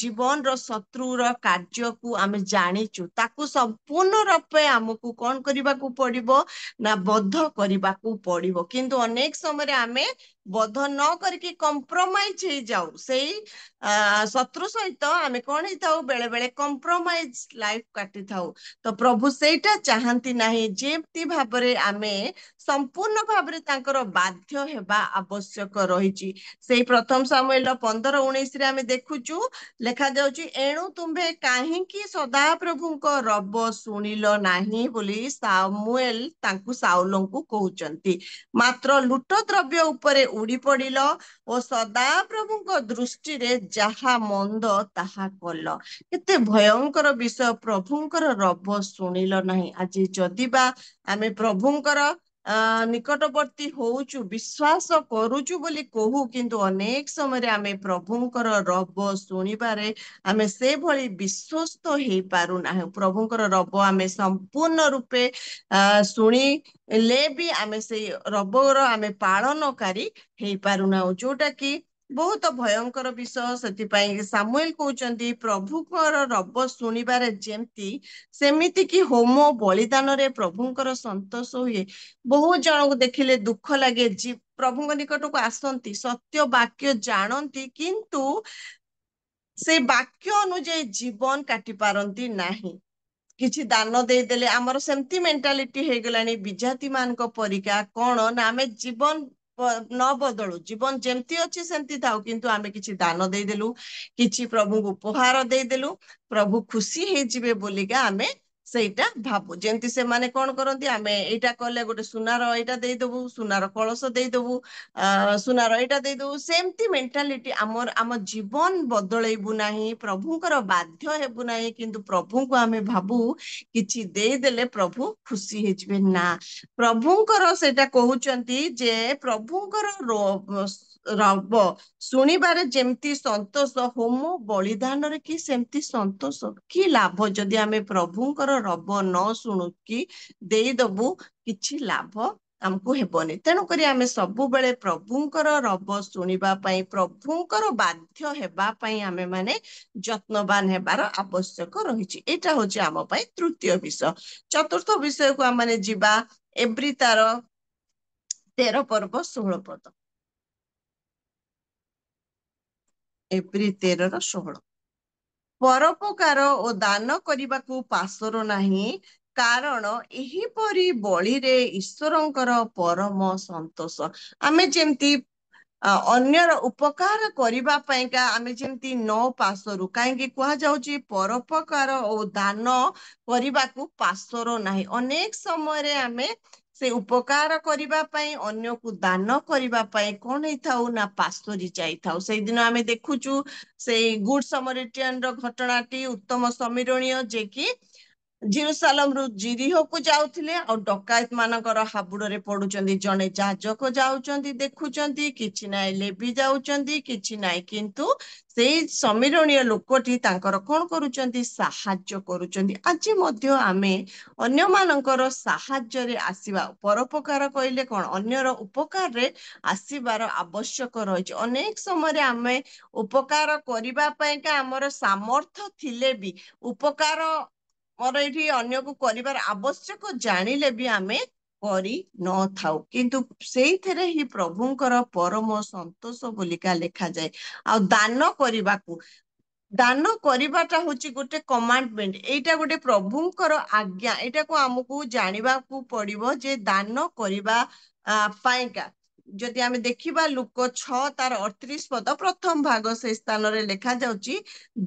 ଜୀବନର ଶତ୍ରୁର କାର୍ଯ୍ୟକୁ ଆମେ ଜାଣିଛୁ, ତାକୁ ସମ୍ପୂର୍ଣ୍ଣ ରୂପେ ଆମକୁ କଣ କରିବାକୁ ପଡିବ ନା ବଧ କରିବାକୁ ପଡିବ। କିନ୍ତୁ ଅନେକ ସମୟରେ ଆମେ ବଧ ନ କରିକି କମ୍ପ୍ରମାଇଜ ହେଇଯାଉ। ସେଇ ଶତ୍ରୁ ସହିତ ଆମେ କଣ ହେଇଥାଉ? ବେଳେ ବେଳେ କମ୍ପ୍ରମାଇଜ ଲାଇଫ କାଟିଥାଉ। ତ ପ୍ରଭୁ ସେଇଟା ଚାହାନ୍ତି ନାହିଁ। ଯେମିତି ଭାବରେ ଆମେ ସମ୍ପୂର୍ଣ୍ଣ ଭାବରେ ତାଙ୍କର ବାଧ୍ୟ ହେବା ଆବଶ୍ୟକ ରହିଛି। ସେଇ 1 ସାମୁଏଲ 15:19 ଆମେ ଦେଖୁଛୁ, ଲେଖା ଯାଉଛି, ଏଣୁ ତୁମ୍ଭେ କାହିଁକି ସଦାପ୍ରଭୁଙ୍କ ରବ ଶୁଣିଲ ନାହିଁ ବୋଲି ସାମୁଏଲ ତାଙ୍କୁ ସାଉଲଙ୍କୁ କହୁଛନ୍ତି। ମାତ୍ର ଲୁଟ ଦ୍ରବ୍ୟ ଉପରେ ଉଡି ପଡିଲ ଓ ସଦାପ୍ରଭୁଙ୍କ ଦୃଷ୍ଟିରେ ଯାହା ମନ୍ଦ ତାହା କଲ। କେତେ ଭୟଙ୍କର ବିଷୟ! ପ୍ରଭୁଙ୍କର ରବ ଶୁଣିଲ ନାହିଁ। ଆଜି ଯଦିବା ଆମେ ପ୍ରଭୁଙ୍କର ନିକଟବର୍ତ୍ତୀ ହଉଛୁ ବିଶ୍ୱାସ କରୁଛୁ ବୋଲି କହୁ, କିନ୍ତୁ ଅନେକ ସମୟରେ ଆମେ ପ୍ରଭୁଙ୍କର ରବ ଶୁଣିବାରେ ଆମେ ସେଭଳି ବିଶ୍ୱସ୍ତ ହେଇପାରୁନାହୁଁ। ପ୍ରଭୁଙ୍କର ରବ ଆମେ ସମ୍ପୂର୍ଣ୍ଣ ରୂପେ ଶୁଣିଲେ ବି ଆମେ ସେଇ ରବର ଆମେ ପାଳନକାରୀ ହେଇପାରୁନାହୁଁ, ଯୋଉଟା କି ବହୁତ ଭୟଙ୍କର ବିଷୟ। ସେଥିପାଇଁ ସାମୁଏଲ କହୁଛନ୍ତି ପ୍ରଭୁଙ୍କର ରବ ଶୁଣିବାରେ ଯେମିତି ସେମିତି କି ହୋମ ବଳିଦାନରେ ପ୍ରଭୁଙ୍କର ସନ୍ତୋଷ ହୁଏ। ବହୁତ ଜଣଙ୍କୁ ଦେଖିଲେ ଦୁଃଖ ଲାଗେ, ପ୍ରଭୁଙ୍କ ନିକଟକୁ ଆସନ୍ତି, ସତ୍ୟ ବାକ୍ୟ ଜାଣନ୍ତି, କିନ୍ତୁ ସେ ବାକ୍ୟ ଅନୁଯାୟୀ ଜୀବନ କାଟି ପାରନ୍ତି ନାହିଁ। କିଛି ଦାନ ଦେଇଦେଲେ ଆମର ସେମିତି ମେଣ୍ଟାଲିଟି ହେଇଗଲାଣି ବିଜାତି ମାନଙ୍କ ପରିକା, କଣ ନା ଆମେ ଜୀବନ ନ ବଦଳୁ, ଜୀବନ ଯେମିତି ଅଛି ସେମିତି ଥାଉ, କିନ୍ତୁ ଆମେ କିଛି ଦାନ ଦେଇଦେଲୁ, କିଛି ପ୍ରଭୁଙ୍କୁ ଉପହାର ଦେଇଦେଲୁ, ପ୍ରଭୁ ଖୁସି ହେଇଯିବେ ବୋଲିକା ଆମେ ସେଇଟା ଭାବୁ। ଯେମିତି ସେମାନେ କଣ କରନ୍ତି, ଆମେ ଏଇଟା କଲେ ଗୋଟେ ସୁନାର ଏଇଟା ଦେଇଦବୁ, ସୁନାର କଳସ ଦେଇଦବୁ, ସୁନାର ଏଇଟା ଦେଇଦବୁ, ସେମିତି ମେଣ୍ଟାଲିଟି ଆମର। ଆମ ଜୀବନ ବଦଳେଇବୁ ନାହିଁ, ପ୍ରଭୁଙ୍କର ବାଧ୍ୟ ହେବୁ ନାହିଁ, କିନ୍ତୁ ପ୍ରଭୁଙ୍କୁ ଆମେ ଭାବୁ କିଛି ଦେଇଦେଲେ ପ୍ରଭୁ ଖୁସି ହେଇଯିବେ। ନା, ପ୍ରଭୁଙ୍କର ସେଇଟା କହୁଛନ୍ତି ଯେ ପ୍ରଭୁଙ୍କର ରବ ଶୁଣିବାରେ ଯେମିତି ସନ୍ତୋଷ, ହୋମ ବଳିଦାନରେ କି ସେମିତି ସନ୍ତୋଷ। କି ଲାଭ ଯଦି ଆମେ ପ୍ରଭୁଙ୍କର ରବ ନ ଶୁଣୁକି ଦେଇଦବୁ, କିଛି ଲାଭ ଆମକୁ ହେବନି। ତେଣୁକରି ଆମେ ସବୁବେଳେ ପ୍ରଭୁଙ୍କର ରବ ଶୁଣିବା ପାଇଁ, ପ୍ରଭୁଙ୍କର ବାଧ୍ୟ ହେବା ପାଇଁ ଆମେ ମାନେ ଯତ୍ନବାନ ହେବାର ଆବଶ୍ୟକ ରହିଛି। ଏଇଟା ହଉଛି ଆମ ପାଇଁ ତୃତୀୟ ବିଷୟ। ଚତୁର୍ଥ ବିଷୟକୁ ଆମେ ଯିବା, ଏବ୍ରୀ ତାର 13 ପର୍ବ 16 ପଦ। ଏବ୍ରୀ 13:16। ପରୋପକାର ଓ ଦାନ କରିବାକୁ ପାସୋର ନାହିଁ, କାରଣ ଏହିପରି ବଳିରେ ଈଶ୍ୱରଙ୍କର ପରମ ସନ୍ତୋଷ। ଆମେ ଯେମିତି ଅନ୍ୟର ଉପକାର କରିବା ପାଇଁକା ଆମେ ଯେମିତି ନ ପାସରୁ, କାହିଁକି କୁହାଯାଉଛି ପରୋପକାର ଓ ଦାନ କରିବାକୁ ପାସୋର ନାହିଁ। ଅନେକ ସମୟରେ ଆମେ ସେ ଉପକାର କରିବା ପାଇଁ, ଅନ୍ୟକୁ ଦାନ କରିବା ପାଇଁ କଣ ହେଇଥାଉ ନା ପାସୋରି ଯାଇଥାଉ। ସେଇଦିନ ଆମେ ଦେଖୁଛୁ ସେଇ ଗୁଡ ସମରିଟିଆନ ର ଘଟଣାଟି ଉତ୍ତମ ସମୀରଣୀୟ, ଯେ କି ଜେରୁସାଲେମରୁ ଜିରିହକୁ ଯାଉଥିଲେ, ଆଉ ଡକାୟତ ମାନଙ୍କର ହାବୁଡରେ ପଡୁଛନ୍ତି। ଜଣେ ଯାଜକ ଯାଉଛନ୍ତି, ଦେଖୁଛନ୍ତି, କିଛି ନାହିଁ, ଲେବି ଯାଉଛନ୍ତି, କିଛି ନାହିଁ, କିନ୍ତୁ ସେଇ ସମୀରଣୀୟ ଲୋକଟି ତାଙ୍କର କଣ କରୁଛନ୍ତି, ସାହାଯ୍ୟ କରୁଛନ୍ତି। ଆଜି ମଧ୍ୟ ଆମେ ଅନ୍ୟମାନଙ୍କର ସାହାଯ୍ୟରେ ଆସିବା, ପରୋପକାର କହିଲେ କଣ, ଅନ୍ୟର ଉପକାରରେ ଆସିବାର ଆବଶ୍ୟକ ରହିଛି। ଅନେକ ସମୟରେ ଆମେ ଉପକାର କରିବା ପାଇଁକା ଆମର ସାମର୍ଥ୍ୟ ଥିଲେ ବି, ଉପକାର ମୋର ଏଇଠି ଅନ୍ୟକୁ କରିବାର ଆବଶ୍ୟକ ଜାଣିଲେ ବି ଆମେ କରି ନଥାଉ, କିନ୍ତୁ ସେଇଥିରେ ହିଁ ପ୍ରଭୁଙ୍କର ପରମ ସନ୍ତୋଷ ବୋଲିକା ଲେଖାଯାଏ। ଆଉ ଦାନ କରିବାକୁ, ଦାନ କରିବାଟା ହଉଛି ଗୋଟେ କମାଣ୍ଡମେଣ୍ଟ, ଏଇଟା ଗୋଟେ ପ୍ରଭୁଙ୍କର ଆଜ୍ଞା। ଏଇଟାକୁ ଆମକୁ ଜାଣିବାକୁ ପଡିବ ଯେ ଦାନ କରିବା ପାଇଁକା ଯଦି ଆମେ ଦେଖିବା ଲୁକ 6 ତାର 38 ପଦ ପ୍ରଥମ ଭାଗ, ସେ ସ୍ଥାନରେ ଲେଖା ଯାଉଛି,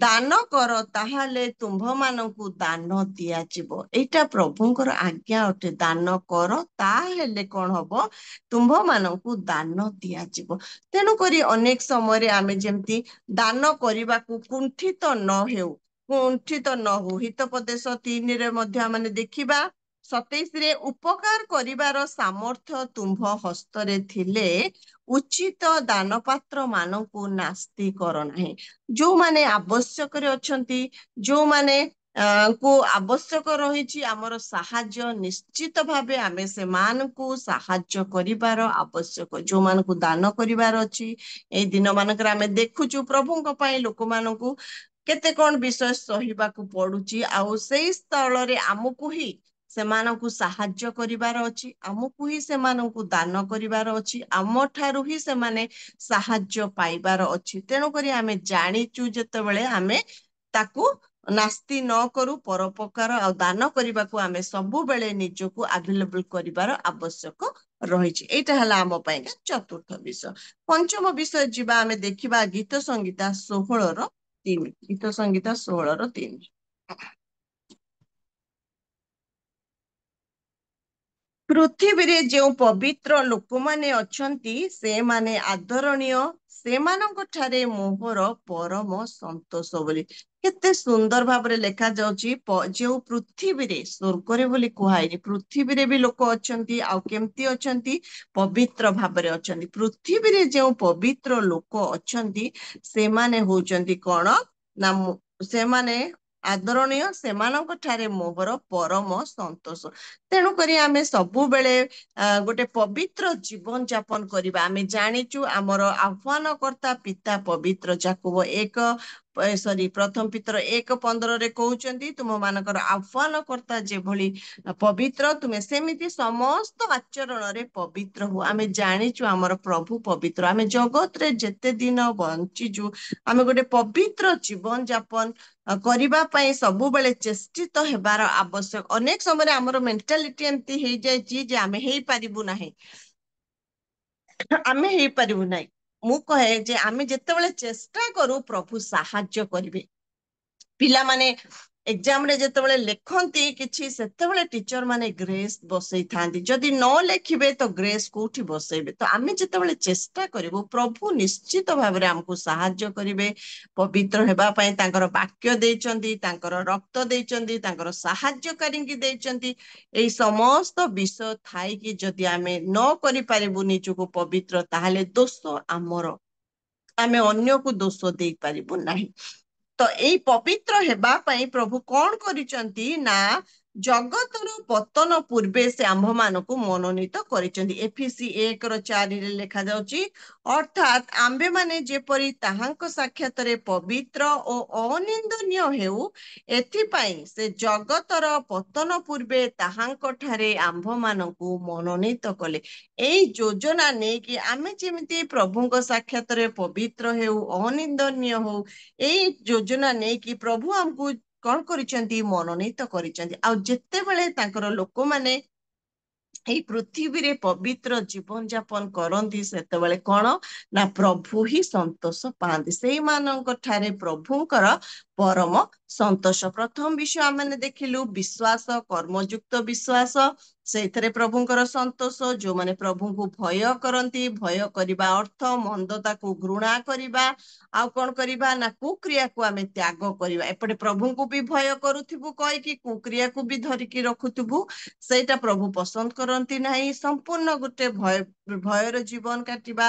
ଦାନ କର ତାହେଲେ ତୁମ୍ଭମାନଙ୍କୁ ଦାନ ଦିଆଯିବ। ଏଇଟା ପ୍ରଭୁଙ୍କର ଆଜ୍ଞା ଅଟେ। ଦାନ କର ତାହେଲେ କଣ ହବ, ତୁମ୍ଭମାନଙ୍କୁ ଦାନ ଦିଆଯିବ। ତେଣୁକରି ଅନେକ ସମୟରେ ଆମେ ଯେମିତି ଦାନ କରିବାକୁ କୁଣ୍ଠିତ ନ ହେଉ, କୁଣ୍ଠିତ ନ ହଉ। ହିତୋପଦେଶ 3ରେ ମଧ୍ୟ ଆମେ ଦେଖିବା 27ରେ, ଉପକାର କରିବାର ସାମର୍ଥ୍ୟ ତୁମ୍ଭ ହସ୍ତରେ ଥିଲେ ଉଚିତ ଦାନ ପାତ୍ର ମାନଙ୍କୁ ନାସ୍ତି କର ନାହିଁ। ଯୋଉମାନେ ଆବଶ୍ୟକରେ ଅଛନ୍ତି, ଯୋଉମାନେ କୁ ଆବଶ୍ୟକ ରହିଛି ଆମର ସାହାଯ୍ୟ, ନିଶ୍ଚିତ ଭାବେ ଆମେ ସେମାନଙ୍କୁ ସାହାଯ୍ୟ କରିବାର ଆବଶ୍ୟକ। ଯୋଉମାନଙ୍କୁ ଦାନ କରିବାର ଅଛି, ଏଇ ଦିନ ମାନଙ୍କରେ ଆମେ ଦେଖୁଛୁ ପ୍ରଭୁଙ୍କ ପାଇଁ ଲୋକମାନଙ୍କୁ କେତେ କଣ ବିଷୟ ସହିବାକୁ ପଡୁଛି, ଆଉ ସେଇ ସ୍ଥଳରେ ଆମକୁ ହିଁ ସେମାନଙ୍କୁ ସାହାଯ୍ୟ କରିବାର ଅଛି, ଆମକୁ ହିଁ ସେମାନଙ୍କୁ ଦାନ କରିବାର ଅଛି, ଆମଠାରୁ ହିଁ ସେମାନେ ସାହାଯ୍ୟ ପାଇବାର ଅଛି। ତେଣୁକରି ଆମେ ଜାଣିଛୁ ଯେତେବେଳେ ଆମେ ତାକୁ ନାସ୍ତି ନ କରୁ, ପରୋପକାର ଆଉ ଦାନ କରିବାକୁ ଆମେ ସବୁବେଳେ ନିଜକୁ ଆଭେଲେବଲ କରିବାର ଆବଶ୍ୟକ ରହିଛି। ଏଇଟା ହେଲା ଆମ ପାଇଁ ଚତୁର୍ଥ ବିଷୟ। ପଞ୍ଚମ ବିଷୟ ଯିବା, ଆମେ ଦେଖିବା ଗୀତ ସଂହିତା 16:3। ଗୀତ ସଂହିତା 16:3। ପୃଥିବୀରେ ଯେଉଁ ପବିତ୍ର ଲୋକମାନେ ଅଛନ୍ତି ସେମାନେ ଆଦରଣୀୟ, ସେମାନଙ୍କ ଠାରେ ମୋହର ପରମ ସନ୍ତୋଷ ବୋଲି। କେତେ ସୁନ୍ଦର ଭାବରେ ଲେଖା ଯାଉଛି ଯେଉଁ ପୃଥିବୀରେ ସ୍ୱର୍ଗରେ ବୋଲି କୁହାଇନି, ପୃଥିବୀରେ ବି ଲୋକ ଅଛନ୍ତି। ଆଉ କେମିତି ଅଛନ୍ତି? ପବିତ୍ର ଭାବରେ ଅଛନ୍ତି। ପୃଥିବୀରେ ଯେଉଁ ପବିତ୍ର ଲୋକ ଅଛନ୍ତି ସେମାନେ ହଉଛନ୍ତି କଣ ନା ସେମାନେ ଆଦରଣୀୟ, ସେମାନଙ୍କ ଠାରେ ମୋହର ପରମ ସନ୍ତୋଷ। ତେଣୁକରି ଆମେ ସବୁବେଳେ ଗୋଟେ ପବିତ୍ର ଜୀବନ ଯାପନ କରିବା। ଆମେ ଜାଣିଛୁ ଆମର ଆହ୍ୱାନକର୍ତ୍ତା ପିତା ପବିତ୍ର। ଯାକୋବ 1 ପିତର 1:15 କହୁଛନ୍ତି, ତୁମ ମାନଙ୍କର ଆହ୍ୱାନକର୍ତ୍ତା ଯେଭଳି ପବିତ୍ର ତୁମେ ସେମିତି ସମସ୍ତ ଆଚରଣରେ ପବିତ୍ର ହୁଅ। ଆମେ ଜାଣିଛୁ ଆମର ପ୍ରଭୁ ପବିତ୍ର। ଆମେ ଜଗତରେ ଯେତେ ଦିନ ବଞ୍ଚିଛୁ ଆମେ ଗୋଟେ ପବିତ୍ର ଜୀବନ ଯାପନ କରିବା ପାଇଁ ସବୁବେଳେ ଚେଷ୍ଟିତ ହେବାର ଆବଶ୍ୟକ। ଅନେକ ସମୟରେ ଆମର ମେଣ୍ଟାଲିଟି ଏମିତି ହେଇଯାଇଛି ଯେ ଆମେ ହେଇପାରିବୁ ନାହିଁ, ଆମେ ହେଇପାରିବୁ ନାହିଁ। ମୁଁ କହେ ଯେ ଆମେ ଯେତେବେଳେ ଚେଷ୍ଟା କରୁ ପ୍ରଭୁ ସାହାଯ୍ୟ କରିବେ। ପିଲାମାନେ ଏକ୍ସାମରେ ଯେତେବେଳେ ଲେଖନ୍ତି କିଛି, ସେତେବେଳେ ଟିଚର ମାନେ ଗ୍ରେସ୍ ବସେଇଥାନ୍ତି। ଯଦି ନ ଲେଖିବେ ତ ଗ୍ରେସ୍ କୋଉଠି ବସେଇବେ? ତ ଆମେ ଯେତେବେଳେ ଚେଷ୍ଟା କରିବୁ ପ୍ରଭୁ ନିଶ୍ଚିତ ଭାବରେ ଆମକୁ ସାହାଯ୍ୟ କରିବେ ପବିତ୍ର ହେବା ପାଇଁ। ତାଙ୍କର ବାକ୍ୟ ଦେଇଛନ୍ତି, ତାଙ୍କର ରକ୍ତ ଦେଇଛନ୍ତି, ତାଙ୍କର ସାହାଯ୍ୟକାରୀଙ୍କୁ ଦେଇଛନ୍ତି। ଏଇ ସମସ୍ତ ବିଷୟ ଥାଇକି ଯଦି ଆମେ ନ କରିପାରିବୁ ନିଜକୁ ପବିତ୍ର, ତାହେଲେ ଦୋଷ ଆମର, ଆମେ ଅନ୍ୟକୁ ଦୋଷ ଦେଇପାରିବୁ ନାହିଁ। ତ ଏଇ ପବିତ୍ର ହେବା ପାଇଁ ପ୍ରଭୁ କଣ କରିଛନ୍ତି ନା ଜଗତର ପତନ ପୂର୍ବେ ସେ ଆମ୍ଭମାନଙ୍କୁ ମନୋନୀତ କରିଛନ୍ତି। ଏଫେସୀ 1:4 ଲେଖା ଯାଉଛି, ଅର୍ଥାତ୍ ଆମ୍ଭେମାନେ ଯେପରି ତାହାଙ୍କ ସାକ୍ଷାତରେ ପବିତ୍ର ଓ ଅନିନ୍ଦନୀୟ ହେଉ, ଏଥିପାଇଁ ସେ ଜଗତର ପତନ ପୂର୍ବେ ତାହାଙ୍କ ଠାରେ ଆମ୍ଭମାନଙ୍କୁ ମନୋନୀତ କଲେ। ଏଇ ଯୋଜନା ନେଇକି ଆମେ ଯେମିତି ପ୍ରଭୁଙ୍କ ସାକ୍ଷାତରେ ପବିତ୍ର ହେଉ, ଅନିନ୍ଦନୀୟ ହଉ, ଏଇ ଯୋଜନା ନେଇକି ପ୍ରଭୁ ଆମକୁ କଣ କରିଛନ୍ତି? ମନୋନୀତ କରିଛନ୍ତି। ଆଉ ଯେତେବେଳେ ତାଙ୍କର ଲୋକମାନେ ଏଇ ପୃଥିବୀରେ ପବିତ୍ର ଜୀବନ ଯାପନ କରନ୍ତି, ସେତେବେଳେ କଣ ନା ପ୍ରଭୁ ହିଁ ସନ୍ତୋଷ ପାଆନ୍ତି। ସେଇମାନଙ୍କ ଠାରେ ପ୍ରଭୁଙ୍କର ପରମ ସନ୍ତୋଷ। ପ୍ରଥମ ବିଷୟ ଆମେ ଦେଖିଲୁ ବିଶ୍ୱାସ, କର୍ମଯୁକ୍ତ ବିଶ୍ୱାସ। ସେଇଥିରେ ପ୍ରଭୁଙ୍କର ସନ୍ତୋଷ। ଯୋଉମାନେ ପ୍ରଭୁଙ୍କୁ ଭୟ କରନ୍ତି, ଭୟ କରିବା ଅର୍ଥ ମନ୍ଦତାକୁ ଘୃଣା କରିବା। ଆଉ କଣ କରିବା ନା କୁକ୍ରିୟାକୁ ଆମେ ତ୍ୟାଗ କରିବା। ଏପଟେ ପ୍ରଭୁଙ୍କୁ ବି ଭୟ କରୁଥିବୁ କହିକି କୁକ୍ରିୟାକୁ ବି ଧରିକି ରଖୁଥିବୁ, ସେଇଟା ପ୍ରଭୁ ପସନ୍ଦ କରନ୍ତି ନାହିଁ। ସମ୍ପୂର୍ଣ୍ଣ ଗୋଟେ ଭୟର ଜୀବନ କାଟିବା।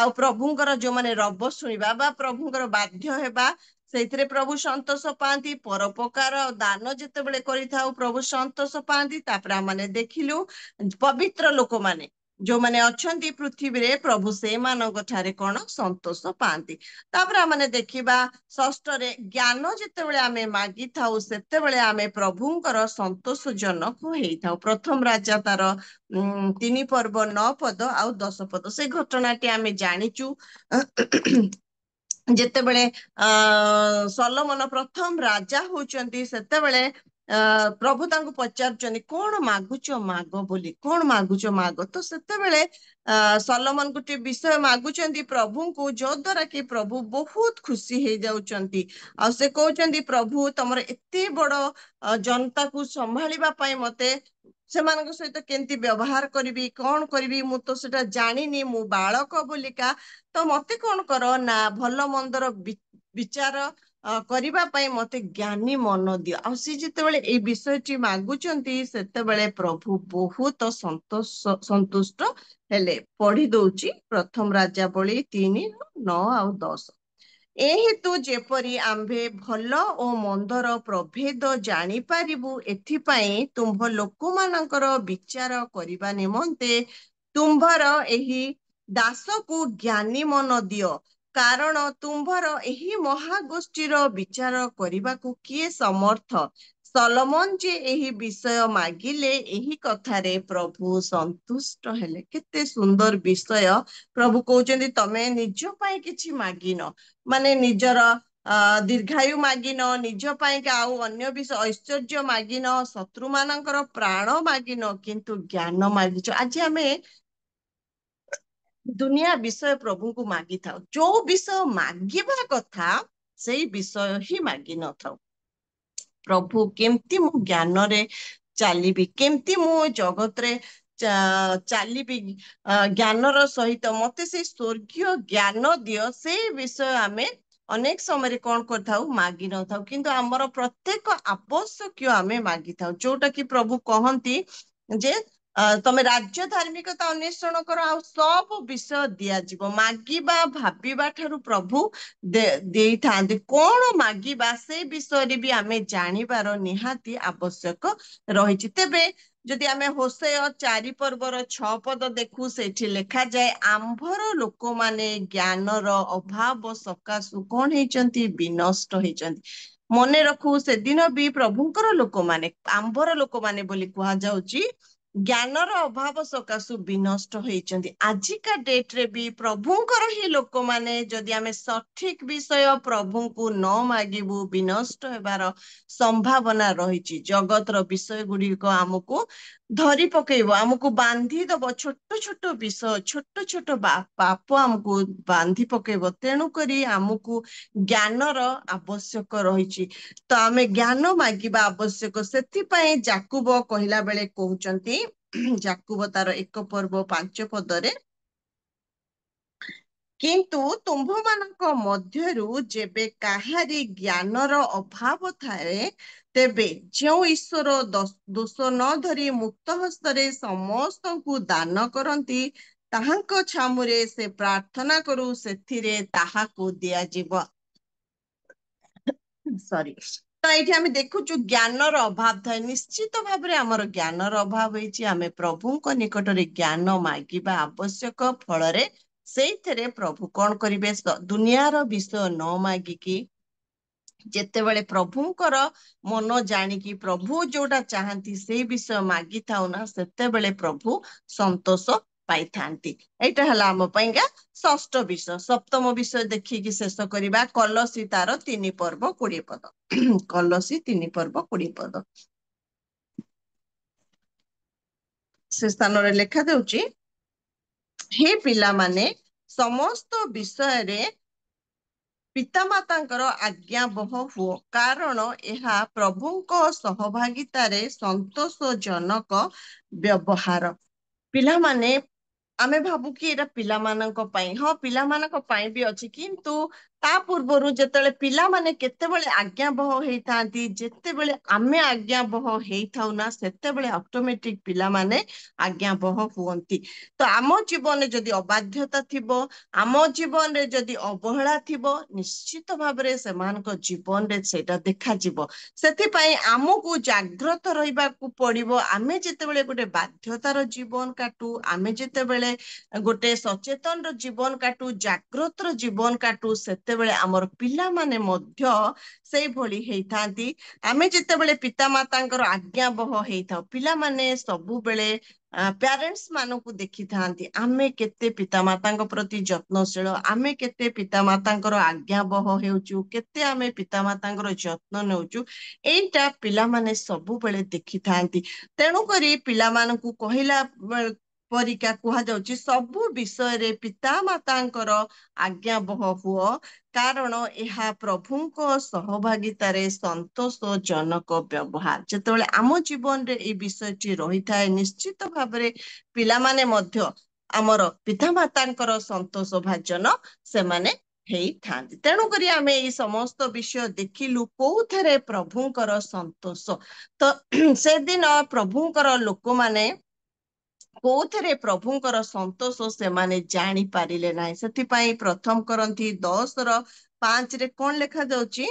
ଆଉ ପ୍ରଭୁଙ୍କର ଯୋଉମାନେ ରବ ଶୁଣିବା ବା ପ୍ରଭୁଙ୍କର ବାଧ୍ୟ ହେବା, ସେଇଥିରେ ପ୍ରଭୁ ସନ୍ତୋଷ ପାଆନ୍ତି। ପରୋପକାର ଦାନ ଯେତେବେଳେ କରିଥାଉ ପ୍ରଭୁ ସନ୍ତୋଷ ପାଆନ୍ତି। ତାପରେ ଆମେ ଦେଖିଲୁ ପବିତ୍ର ଲୋକମାନେ ଯୋଉମାନେ ଅଛନ୍ତି ପୃଥିବୀରେ, ପ୍ରଭୁ ସେମାନଙ୍କ ଠାରେ କଣ ସନ୍ତୋଷ ପାଆନ୍ତି। ତାପରେ ଆମେ ଦେଖିବା 6ରେ, ଜ୍ଞାନ ଯେତେବେଳେ ଆମେ ମାଗିଥାଉ ସେତେବେଳେ ଆମେ ପ୍ରଭୁଙ୍କର ସନ୍ତୋଷ ଜନକ ହେଇଥାଉ। ପ୍ରଥମ ରାଜା ତାର 3 ପର୍ବ 9 ପଦ ଆଉ 10 ପଦ। ସେ ଘଟଣାଟି ଆମେ ଜାଣିଛୁ। ଯେତେବେଳେ ସଲୋମନ ପ୍ରଥମ ରାଜା ହଉଛନ୍ତି, ସେତେବେଳେ ପ୍ରଭୁ ତାଙ୍କୁ ପଚାରୁଛନ୍ତି କଣ ମାଗୁଛ ମାଗ ବୋଲି, କଣ ମାଗୁଛ ମାଗ। ତ ସେତେବେଳେ ସଲୋମନ ଗୋଟେ ବିଷୟ ମାଗୁଛନ୍ତି ପ୍ରଭୁଙ୍କୁ, ଯୋ ଦ୍ୱାରା କି ପ୍ରଭୁ ବହୁତ ଖୁସି ହେଇଯାଉଛନ୍ତି। ଆଉ ସେ କହୁଛନ୍ତି ପ୍ରଭୁ ତମର ଏତେ ବଡ ଜନତାକୁ ସମ୍ଭାଳିବା ପାଇଁ ମତେ ସେମାନଙ୍କ ସହିତ କେମିତି ବ୍ୟବହାର କରିବି, କଣ କରିବି, ମୁଁ ତ ସେଟା ଜାଣିନି, ମୁଁ ବାଳକ ବୋଲିକା। ତ ମତେ କଣ କର ନା ଭଲ ମନ୍ଦର ବିଚାର କରିବା ପାଇଁ ମତେ ଜ୍ଞାନୀ ମନ ଦିଅ। ଆଉ ସେ ଯେତେବେଳେ ଏଇ ବିଷୟଟି ମାଗୁଛନ୍ତି, ସେତେବେଳେ ପ୍ରଭୁ ବହୁତ ସନ୍ତୁଷ୍ଟ ହେଲେ। ପଢି ଦଉଛି ପ୍ରଥମ ରାଜାବଳୀ 3:9 ଆଉ 10। ଏ ହେତୁ ଯେପରି ଆମ୍ଭେ ଭଲ ଓ ମନ୍ଦର ପ୍ରଭେଦ ଜାଣିପାରିବୁ, ଏଥିପାଇଁ ତୁମ୍ଭ ଲୋକମାନଙ୍କର ବିଚାର କରିବା ନିମନ୍ତେ ତୁମ୍ଭର ଏହି ଦାସକୁ ଜ୍ଞାନୀ ମନ ଦିଅ। କାରଣ ତୁମ୍ଭର ଏହି ମହାଗୋଷ୍ଠୀର ବିଚାର କରିବାକୁ କିଏ ସମର୍ଥ? ସଲୋମନ ଯେ ଏହି ବିଷୟ ମାଗିଲେ, ଏହି କଥାରେ ପ୍ରଭୁ ସନ୍ତୁଷ୍ଟ ହେଲେ। କେତେ ସୁନ୍ଦର ବିଷୟ। ପ୍ରଭୁ କହୁଛନ୍ତି ତମେ ନିଜ ପାଇଁ କିଛି ମାଗିନ, ମାନେ ନିଜର ଦୀର୍ଘାୟୁ ମାଗିନ, ନିଜ ପାଇଁ ଆଉ ଅନ୍ୟ ବିଷୟ ଐଶ୍ୱର୍ଯ୍ୟ ମାଗିନ, ଶତ୍ରୁ ମାନଙ୍କର ପ୍ରାଣ ମାଗିନ, କିନ୍ତୁ ଜ୍ଞାନ ମାଗିଛ। ଆଜି ଆମେ ଦୁନିଆ ବିଷୟ ପ୍ରଭୁଙ୍କୁ ମାଗିଥାଉ। ଯୋଉ ବିଷୟ ମାଗିବା କଥା ସେଇ ବିଷୟ ହିଁ ମାଗି ନଥାଉ। ପ୍ରଭୁ କେମିତି ମୁଁ ଜ୍ଞାନରେ ଚାଲିବି, କେମିତି ମୁଁ ଜଗତରେ ଚାଲିବି ଜ୍ଞାନର ସହିତ, ମତେ ସେଇ ସ୍ୱର୍ଗୀୟ ଜ୍ଞାନ ଦିଅ, ସେଇ ବିଷୟ ଆମେ ଅନେକ ସମୟରେ କଣ କରିଥାଉ ମାଗି ନଥାଉ, କିନ୍ତୁ ଆମର ପ୍ରତ୍ୟେକ ଆବଶ୍ୟକୀୟ ଆମେ ମାଗିଥାଉ, ଯୋଉଟା କି ପ୍ରଭୁ କହନ୍ତି ଯେ ତମେ ରାଜ୍ୟ ଧାର୍ମିକତା ଅନ୍ୱେଷଣ କର ଆଉ ସବୁ ବିଷୟ ଦିଆଯିବ। ମାଗିବା ଭାବିବା ଠାରୁ ପ୍ରଭୁ ଦେଇଥାନ୍ତି। କଣ ମାଗିବା ସେ ବିଷୟରେ ବି ଆମେ ଜାଣିବାର ନିହାତି ଆବଶ୍ୟକ ରହିଛି। ତେବେ ଯଦି ଆମେ ହୋସେୟ 4 ପର୍ବର 6 ପଦ ଦେଖୁ, ସେଠି ଲେଖାଯାଏ ଆମ୍ଭର ଲୋକମାନେ ଜ୍ଞାନର ଅଭାବ ସକାଶୁ କଣ ହେଇଛନ୍ତି? ବିନଷ୍ଟ ହେଇଛନ୍ତି। ମନେ ରଖୁ, ସେଦିନ ବି ପ୍ରଭୁଙ୍କର ଲୋକମାନେ, ଆମ୍ଭର ଲୋକମାନେ ବୋଲି କୁହାଯାଉଛି, ଜ୍ଞାନର ଅଭାବ ସକାଶୁ ବିନଷ୍ଟ ହେଇଛନ୍ତି। ଆଜିକା ଡେଟରେ ବି ପ୍ରଭୁଙ୍କର ହିଁ ଲୋକମାନେ ଯଦି ଆମେ ସଠିକ ବିଷୟ ପ୍ରଭୁଙ୍କୁ ନ ମାଗିବୁ, ବିନଷ୍ଟ ହେବାର ସମ୍ଭାବନା ରହିଛି। ଜଗତର ବିଷୟ ଗୁଡିକ ଆମକୁ ଧରି ପକେଇବ, ଆମକୁ ବାନ୍ଧି ଦବ। ଛୋଟ ଛୋଟ ବିଷୟ, ଛୋଟ ଛୋଟ ପାପ ଆମକୁ ବାନ୍ଧି ପକେଇବ। ତେଣୁ କରି ଆମକୁ ଜ୍ଞାନର ଆବଶ୍ୟକ ରହିଛି। ତ ଆମେ ଜ୍ଞାନ ମାଗିବା ଆବଶ୍ୟକ। ସେଥିପାଇଁ ଯାକୁବ କହିଲା ବେଳେ କହୁଛନ୍ତି, ଯାକୁବ ତାର 1 ପର୍ବ 5 ପଦରେ, କିନ୍ତୁ ତୁମ୍ଭମାନଙ୍କ ମଧ୍ୟରୁ ଯେବେ କାହାରି ଜ୍ଞାନର ଅଭାବ ଥାଏ, ତେବେ ଯେଉଁ ଈଶ୍ୱର ଦୋଷ ନ ଧରି ମୁକ୍ତ ହସ୍ତରେ ସମସ୍ତଙ୍କୁ ଦାନ କରନ୍ତି, ତାହାଙ୍କ ଛାମୁରେ ସେ ପ୍ରାର୍ଥନା କରୁ, ସେଥିରେ ତାହାକୁ ଦିଆଯିବ। ସରି। ତ ଏଇଠି ଆମେ ଦେଖୁଛୁ ଜ୍ଞାନର ଅଭାବ ଥାଏ। ନିଶ୍ଚିତ ଭାବରେ ଆମର ଜ୍ଞାନର ଅଭାବ ହେଇଛି। ଆମେ ପ୍ରଭୁଙ୍କ ନିକଟରେ ଜ୍ଞାନ ମାଗିବା ଆବଶ୍ୟକ। ଫଳରେ ସେଇଥିରେ ପ୍ରଭୁ କଣ କରିବେ? ଦୁନିଆର ବିଷୟ ନ ମାଗିକି ଯେତେବେଳେ ପ୍ରଭୁଙ୍କର ମନ ଜାଣିକି ପ୍ରଭୁ ଯୋଉଟା ଚାହାନ୍ତି ସେଇ ବିଷୟ ମାଗିଥାଉ ନା, ସେତେବେଳେ ପ୍ରଭୁ ସନ୍ତୋଷ ପାଇଥାନ୍ତି। ଏଇଟା ହେଲା ଆମ ପାଇଁକା ଷଷ୍ଠ ବିଷୟ। ସପ୍ତମ ବିଷୟ ଦେଖିକି ଶେଷ କରିବା, କଲସି ତାର 3 ପର୍ବ 20 ପଦ। କଲସି 3 ପର୍ବ 20 ପଦ। ସେ ସ୍ଥାନରେ ଲେଖାଯାଉଛି, ହେ ପିଲାମାନେ, ସମସ୍ତ ବିଷୟରେ ପିତାମାତାଙ୍କର ଆଜ୍ଞାବହ ହୁଅ, କାରଣ ଏହା ପ୍ରଭୁଙ୍କ ସହଭାଗିତାରେ ସନ୍ତୋଷଜନକ ବ୍ୟବହାର। ପିଲାମାନେ, ଆମେ ଭାବୁ କି ଏଇଟା ପିଲାମାନଙ୍କ ପାଇଁ। ହଁ, ପିଲାମାନଙ୍କ ପାଇଁ ବି ଅଛି, କିନ୍ତୁ ତା ପୂର୍ବରୁ ଯେତେବେଳେ ପିଲାମାନେ କେତେବେଳେ ଆଜ୍ଞାବହ ହେଇଥାନ୍ତି, ଯେତେବେଳେ ଆମେ ଆଜ୍ଞାବହ ହେଇଥାଉ ନା, ସେତେବେଳେ ଅଟୋମେଟିକ ପିଲାମାନେ ଆଜ୍ଞାବହ ହୁଅନ୍ତି। ତ ଆମ ଜୀବନରେ ଯଦି ଅବାଧ୍ୟତା ଥିବ, ଆମ ଜୀବନରେ ଯଦି ଅବହେଳା ଥିବ, ନିଶ୍ଚିତ ଭାବରେ ସେମାନଙ୍କ ଜୀବନରେ ସେଇଟା ଦେଖାଯିବ। ସେଥିପାଇଁ ଆମକୁ ଜାଗ୍ରତ ରହିବାକୁ ପଡିବ। ଆମେ ଯେତେବେଳେ ଗୋଟେ ବାଧ୍ୟତାର ଜୀବନ କାଟୁ, ଆମେ ଯେତେବେଳେ ଗୋଟେ ସଚେତନର ଜୀବନ କାଟୁ, ଜାଗ୍ରତର ଜୀବନ କାଟୁ, ସେତେବେଳେ ଆମର ପିଲାମାନେ ମଧ୍ୟ ସେଇଭଳି ହେଇଥାନ୍ତି। ଆମେ ଯେତେବେଳେ ପିତାମାତାଙ୍କର ଆଜ୍ଞାବହ ହେଇଥାଉ, ପିଲାମାନେ ସବୁବେଳେ ପ୍ୟାରେଣ୍ଟସ୍ ମାନଙ୍କୁ ଦେଖିଥାନ୍ତି ଆମେ କେତେ ପିତାମାତାଙ୍କ ପ୍ରତି ଯତ୍ନଶୀଳ, ଆମେ କେତେ ପିତାମାତାଙ୍କର ଆଜ୍ଞାବହ ହେଉଛୁ, କେତେ ଆମେ ପିତାମାତାଙ୍କର ଯତ୍ନ ନେଉଛୁ। ଏଇଟା ପିଲାମାନେ ସବୁବେଳେ ଦେଖିଥାନ୍ତି। ତେଣୁକରି ପିଲାମାନଙ୍କୁ କହିଲା ପରିକା କୁହାଯାଉଛି, ସବୁ ବିଷୟରେ ପିତାମାତାଙ୍କର ଆଜ୍ଞାବହ ହୁଅ, କାରଣ ଏହା ପ୍ରଭୁଙ୍କ ସହଭାଗିତାରେ ସନ୍ତୋଷଜନକ ବ୍ୟବହାର। ଯେତେବେଳେ ଆମ ଜୀବନରେ ଏଇ ବିଷୟଟି ରହିଥାଏ, ନିଶ୍ଚିତ ଭାବରେ ପିଲାମାନେ ମଧ୍ୟ ଆମର ପିତାମାତାଙ୍କର ସନ୍ତୋଷ ଭାଜନ ସେମାନେ ହେଇଥାନ୍ତି। ତେଣୁକରି ଆମେ ଏଇ ସମସ୍ତ ବିଷୟ ଦେଖିଲୁ କୋଉଥିରେ ପ୍ରଭୁଙ୍କର ସନ୍ତୋଷ। ତ ସେଦିନ ପ୍ରଭୁଙ୍କର ଲୋକମାନେ କୋଉଥିରେ ପ୍ରଭୁଙ୍କର ସନ୍ତୋଷ ସେମାନେ ଜାଣି ପାରିଲେ ନାହିଁ। ସେଥିପାଇଁ 1 କରନ୍ଥୀ 10:5 କଣ ଲେଖାଯାଉଛି?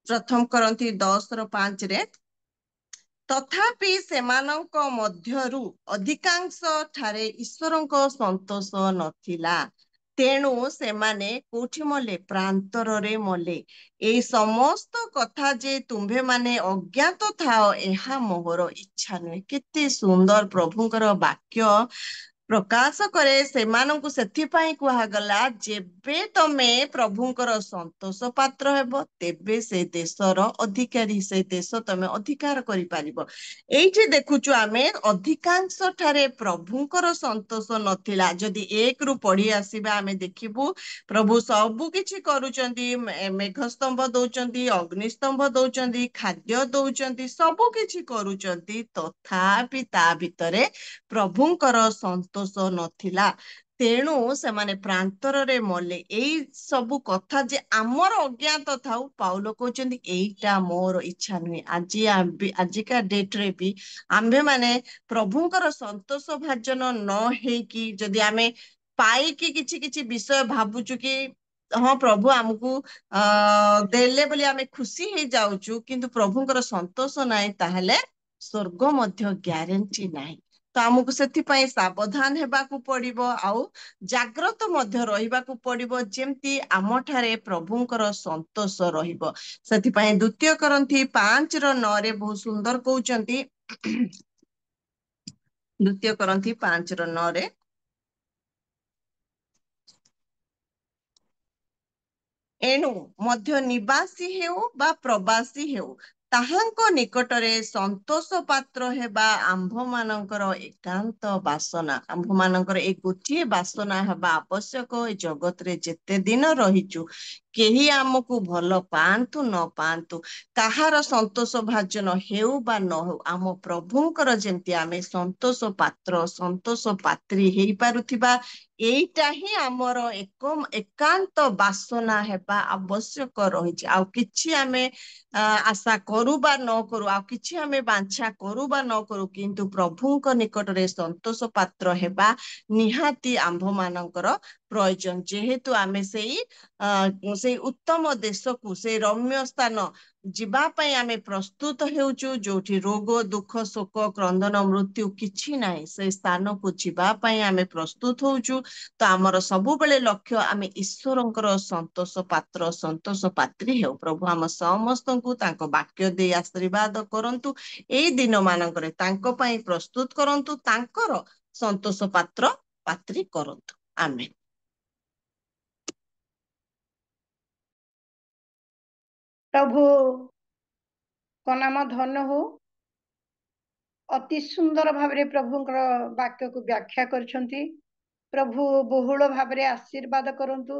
1 କରନ୍ଥୀ 10:5, ତଥାପି ସେମାନଙ୍କ ମଧ୍ୟରୁ ଅଧିକାଂଶ ଠାରେ ଈଶ୍ୱରଙ୍କ ସନ୍ତୋଷ ନଥିଲା, ତେଣୁ ସେମାନେ କୋଉଠି ମଲେ? ପ୍ରାନ୍ତରରେ ମଲେ। ଏଇ ସମସ୍ତ କଥା ଯେ ତୁମ୍ଭେମାନେ ଅଜ୍ଞାତ ଥାଅ, ଏହା ମୋହର ଇଚ୍ଛା ନୁହେଁ। କେତେ ସୁନ୍ଦର ପ୍ରଭୁଙ୍କର ବାକ୍ୟ ପ୍ରକାଶ କରେ। ସେମାନଙ୍କୁ ସେଥିପାଇଁ କୁହାଗଲା, ଯେବେ ତମେ ପ୍ରଭୁଙ୍କର ସନ୍ତୋଷ ପାତ୍ର ହେବ, ତେବେ ସେ ଦେଶର ଅଧିକାରୀ, ସେ ଦେଶ ତମେ ଅଧିକାର କରିପାରିବ। ଏଇଠି ଦେଖୁଛୁ ଆମେ ଅଧିକାଂଶ ଠାରେ ପ୍ରଭୁଙ୍କର ସନ୍ତୋଷ ନଥିଲା। ଯଦି 1ରୁ ପଢି ଆସିବା, ଆମେ ଦେଖିବୁ ପ୍ରଭୁ ସବୁ କିଛି କରୁଛନ୍ତି। ମେଘସ୍ତମ୍ଭ ଦଉଛନ୍ତି, ଅଗ୍ନିସ୍ତମ୍ଭ ଦଉଛନ୍ତି, ଖାଦ୍ୟ ଦଉଛନ୍ତି, ସବୁ କିଛି କରୁଛନ୍ତି, ତଥାପି ତା ଭିତରେ ପ୍ରଭୁଙ୍କର ସନ୍ତୋଷ ନଥିଲା। ତେଣୁ ସେମାନେ ପ୍ରାନ୍ତରରେ ମଲେ। ଏଇ ସବୁ କଥା ଯେ ଆମର ଅଜ୍ଞାତ ଥାଉ, ପାଉଲ କହୁଛନ୍ତି ଏଇଟା ମୋର ଇଚ୍ଛା ନୁହେଁ। ଆଜିକା ଡେଟରେ ବି ଆମ୍ଭେମାନେ ପ୍ରଭୁଙ୍କର ସନ୍ତୋଷ ଭାଜନ ନ ହେଇକି ଯଦି ଆମେ ପାଇକି କିଛି କିଛି ବିଷୟ ଭାବୁଛୁ କି ହଁ ପ୍ରଭୁ ଆମକୁ ଦେଲେ ବୋଲି ଆମେ ଖୁସି ହେଇଯାଉଛୁ, କିନ୍ତୁ ପ୍ରଭୁଙ୍କର ସନ୍ତୋଷ ନାହିଁ, ତାହେଲେ ସ୍ୱର୍ଗ ମଧ୍ୟ ଗ୍ୟାରେଣ୍ଟି ନାହିଁ। ତ ଆମକୁ ସେଥିପାଇଁ ସାବଧାନ ହେବାକୁ ପଡିବ, ଆଉ ଜାଗ୍ରତ ମଧ୍ୟ ରହିବାକୁ ପଡିବ, ଯେମିତି ଆମଠାରେ ପ୍ରଭୁଙ୍କର ସନ୍ତୋଷ ରହିବ। ସେଥିପାଇଁ 2 କରନ୍ଥୀ 5:9 ବହୁତ ସୁନ୍ଦର କହୁଛନ୍ତି। 2 କରନ୍ଥୀ 5:9 ଏଣୁ ମଧ୍ୟ ନିବାସୀ ହେଉ ବା ପ୍ରବାସୀ ହେଉ, ତାହାଙ୍କ ନିକଟରେ ସନ୍ତୋଷ ପାତ୍ର ହେବା ଆମ୍ଭମାନଙ୍କର ଏକାନ୍ତ ବାସନା। ଆମ୍ଭମାନଙ୍କର ଏ ଗୋଟିଏ ବାସନା ହେବା ଆବଶ୍ୟକ। ଏ ଜଗତରେ ଯେତେ ଦିନ ରହିଛୁ, କେହି ଆମକୁ ଭଲ ପାଆନ୍ତୁ ନ ପାଆନ୍ତୁ, କାହାର ସନ୍ତୋଷ ଭାଜନ ହେଉ ବା ନ ହେଉ, ଆମ ପ୍ରଭୁଙ୍କର ଯେମିତି ଆମେ ସନ୍ତୋଷ ପାତ୍ର ସନ୍ତୋଷ ପାତ୍ରୀ ହେଇପାରୁଥିବା, ଏଇଟା ହିଁ ଆମର ଏକାନ୍ତ ବାସନା ହେବା ଆବଶ୍ୟକ ରହିଛି। ଆଉ କିଛି ଆମେ ଆଶା କରୁ ବା ନ କରୁ, ଆଉ କିଛି ଆମେ ବାଞ୍ଛା କରୁ ବା ନ କରୁ, କିନ୍ତୁ ପ୍ରଭୁଙ୍କ ନିକଟରେ ସନ୍ତୋଷ ପାତ୍ର ହେବା ନିହାତି ଆମ୍ଭମାନଙ୍କର ପ୍ରয়োଜନ। ଯେହେତୁ ଆମେ ସେଇ ଉତ୍ତମ ଦେଶକୁ, ସେଇ ରମ୍ୟ ସ୍ଥାନ ଯିବା ପାଇଁ ଆମେ ପ୍ରସ୍ତୁତ ହେଉଛୁ, ଯୋଉଠି ରୋଗ ଦୁଃଖ ଶୋକ କ୍ରନ୍ଦନ ମୃତ୍ୟୁ କିଛି ନାହିଁ, ସେଇ ସ୍ଥାନକୁ ଯିବା ପାଇଁ ଆମେ ପ୍ରସ୍ତୁତ ହଉଛୁ। ତ ଆମର ସବୁବେଳେ ଲକ୍ଷ୍ୟ ଆମେ ଈଶ୍ୱରଙ୍କର ସନ୍ତୋଷ ପାତ୍ର ସନ୍ତୋଷ ପାତ୍ରୀ ହେଉ। ପ୍ରଭୁ ଆମ ସମସ୍ତଙ୍କୁ ତାଙ୍କ ବାକ୍ୟ ଦେଇ ଆଶୀର୍ବାଦ କରନ୍ତୁ। ଏଇ ଦିନ ମାନଙ୍କରେ ତାଙ୍କ ପାଇଁ ପ୍ରସ୍ତୁତ କରନ୍ତୁ, ତାଙ୍କର ସନ୍ତୋଷ ପାତ୍ର ପାତ୍ରୀ କରନ୍ତୁ। ଆମେନ୍। ପ୍ରଭୁଙ୍କ ନାମ ଧନ୍ୟ ହଉ। ଅତି ସୁନ୍ଦର ଭାବରେ ପ୍ରଭୁଙ୍କର ବାକ୍ୟକୁ ବ୍ୟାଖ୍ୟା କରିଛନ୍ତି। ପ୍ରଭୁ ବହୁଳ ଭାବରେ ଆଶୀର୍ବାଦ କରନ୍ତୁ।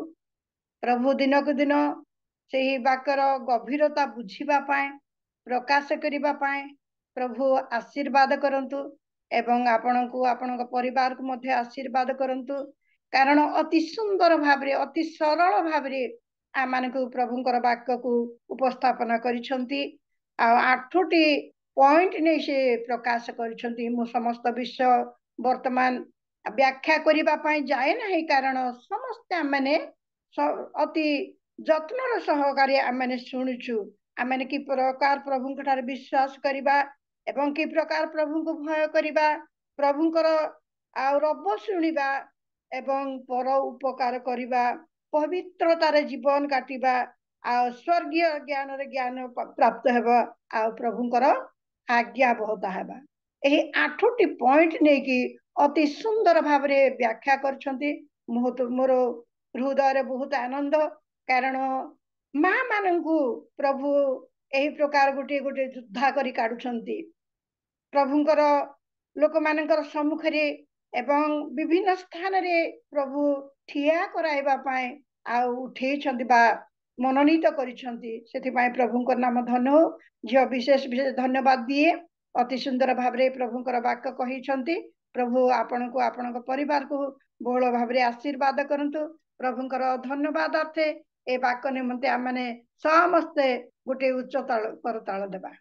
ପ୍ରଭୁ ଦିନକୁ ଦିନ ସେହି ବାକ୍ୟର ଗଭୀରତା ବୁଝିବା ପାଇଁ, ପ୍ରକାଶ କରିବା ପାଇଁ ପ୍ରଭୁ ଆଶୀର୍ବାଦ କରନ୍ତୁ, ଏବଂ ଆପଣଙ୍କୁ ଆପଣଙ୍କ ପରିବାରକୁ ମଧ୍ୟ ଆଶୀର୍ବାଦ କରନ୍ତୁ। କାରଣ ଅତି ସୁନ୍ଦର ଭାବରେ ଅତି ସରଳ ଭାବରେ ଆମମାନଙ୍କୁ ପ୍ରଭୁଙ୍କର ବାକ୍ୟକୁ ଉପସ୍ଥାପନ କରିଛନ୍ତି। ଆଉ 8ଟି ପଏଣ୍ଟ ନେଇ ସେ ପ୍ରକାଶ କରିଛନ୍ତି। ମୁଁ ସମସ୍ତ ବିଷୟ ବର୍ତ୍ତମାନ ବ୍ୟାଖ୍ୟା କରିବା ପାଇଁ ଯାଏ ନାହିଁ, କାରଣ ସମସ୍ତେ ଆମମାନେ ଅତି ଯତ୍ନର ସହକାରେ ଆମମାନେ ଶୁଣୁଛୁ। ଆମମାନେ କି ପ୍ରକାର ପ୍ରଭୁଙ୍କ ଠାରେ ବିଶ୍ୱାସ କରିବା ଏବଂ କି ପ୍ରକାର ପ୍ରଭୁଙ୍କୁ ଭୟ କରିବା, ପ୍ରଭୁଙ୍କର ଆଉ ରବ ଶୁଣିବା ଏବଂ ପର ଉପକାର କରିବା, ପବିତ୍ରତାରେ ଜୀବନ କାଟିବା, ଆଉ ସ୍ୱର୍ଗୀୟ ଜ୍ଞାନରେ ଜ୍ଞାନ ପ୍ରାପ୍ତ ହେବ, ଆଉ ପ୍ରଭୁଙ୍କର ଆଜ୍ଞାବହତା ହେବା। ଏହି 8ଟି ପଏଣ୍ଟ ନେଇକି ଅତି ସୁନ୍ଦର ଭାବରେ ବ୍ୟାଖ୍ୟା କରିଛନ୍ତି। ମୋର ହୃଦୟରେ ବହୁତ ଆନନ୍ଦ, କାରଣ ମା ମାନଙ୍କୁ ପ୍ରଭୁ ଏହି ପ୍ରକାର ଗୋଟିଏ ଗୋଟିଏ ଯୋଦ୍ଧା କରି କାଢୁଛନ୍ତି। ପ୍ରଭୁଙ୍କର ଲୋକମାନଙ୍କର ସମ୍ମୁଖରେ ଏବଂ ବିଭିନ୍ନ ସ୍ଥାନରେ ପ୍ରଭୁ ଠିଆ କରାଇବା ପାଇଁ ଆଉ ଉଠେଇଛନ୍ତି ବା ମନୋନୀତ କରିଛନ୍ତି। ସେଥିପାଇଁ ପ୍ରଭୁଙ୍କର ନାମ ଧନ୍ୟ ହଉ। ଝିଅ ବିଶେଷ ଧନ୍ୟବାଦ ଦିଏ। ଅତି ସୁନ୍ଦର ଭାବରେ ପ୍ରଭୁଙ୍କର ବାକ୍ୟ କହିଛନ୍ତି। ପ୍ରଭୁ ଆପଣଙ୍କୁ ଆପଣଙ୍କ ପରିବାରକୁ ବହୁଳ ଭାବରେ ଆଶୀର୍ବାଦ କରନ୍ତୁ। ପ୍ରଭୁଙ୍କର ଧନ୍ୟବାଦ ଅର୍ଥେ ଏ ବାକ୍ୟ ନିମନ୍ତେ ଆମେ ସମସ୍ତେ ଗୋଟିଏ ଉଚ୍ଚ କରତାଳ ଦେବା।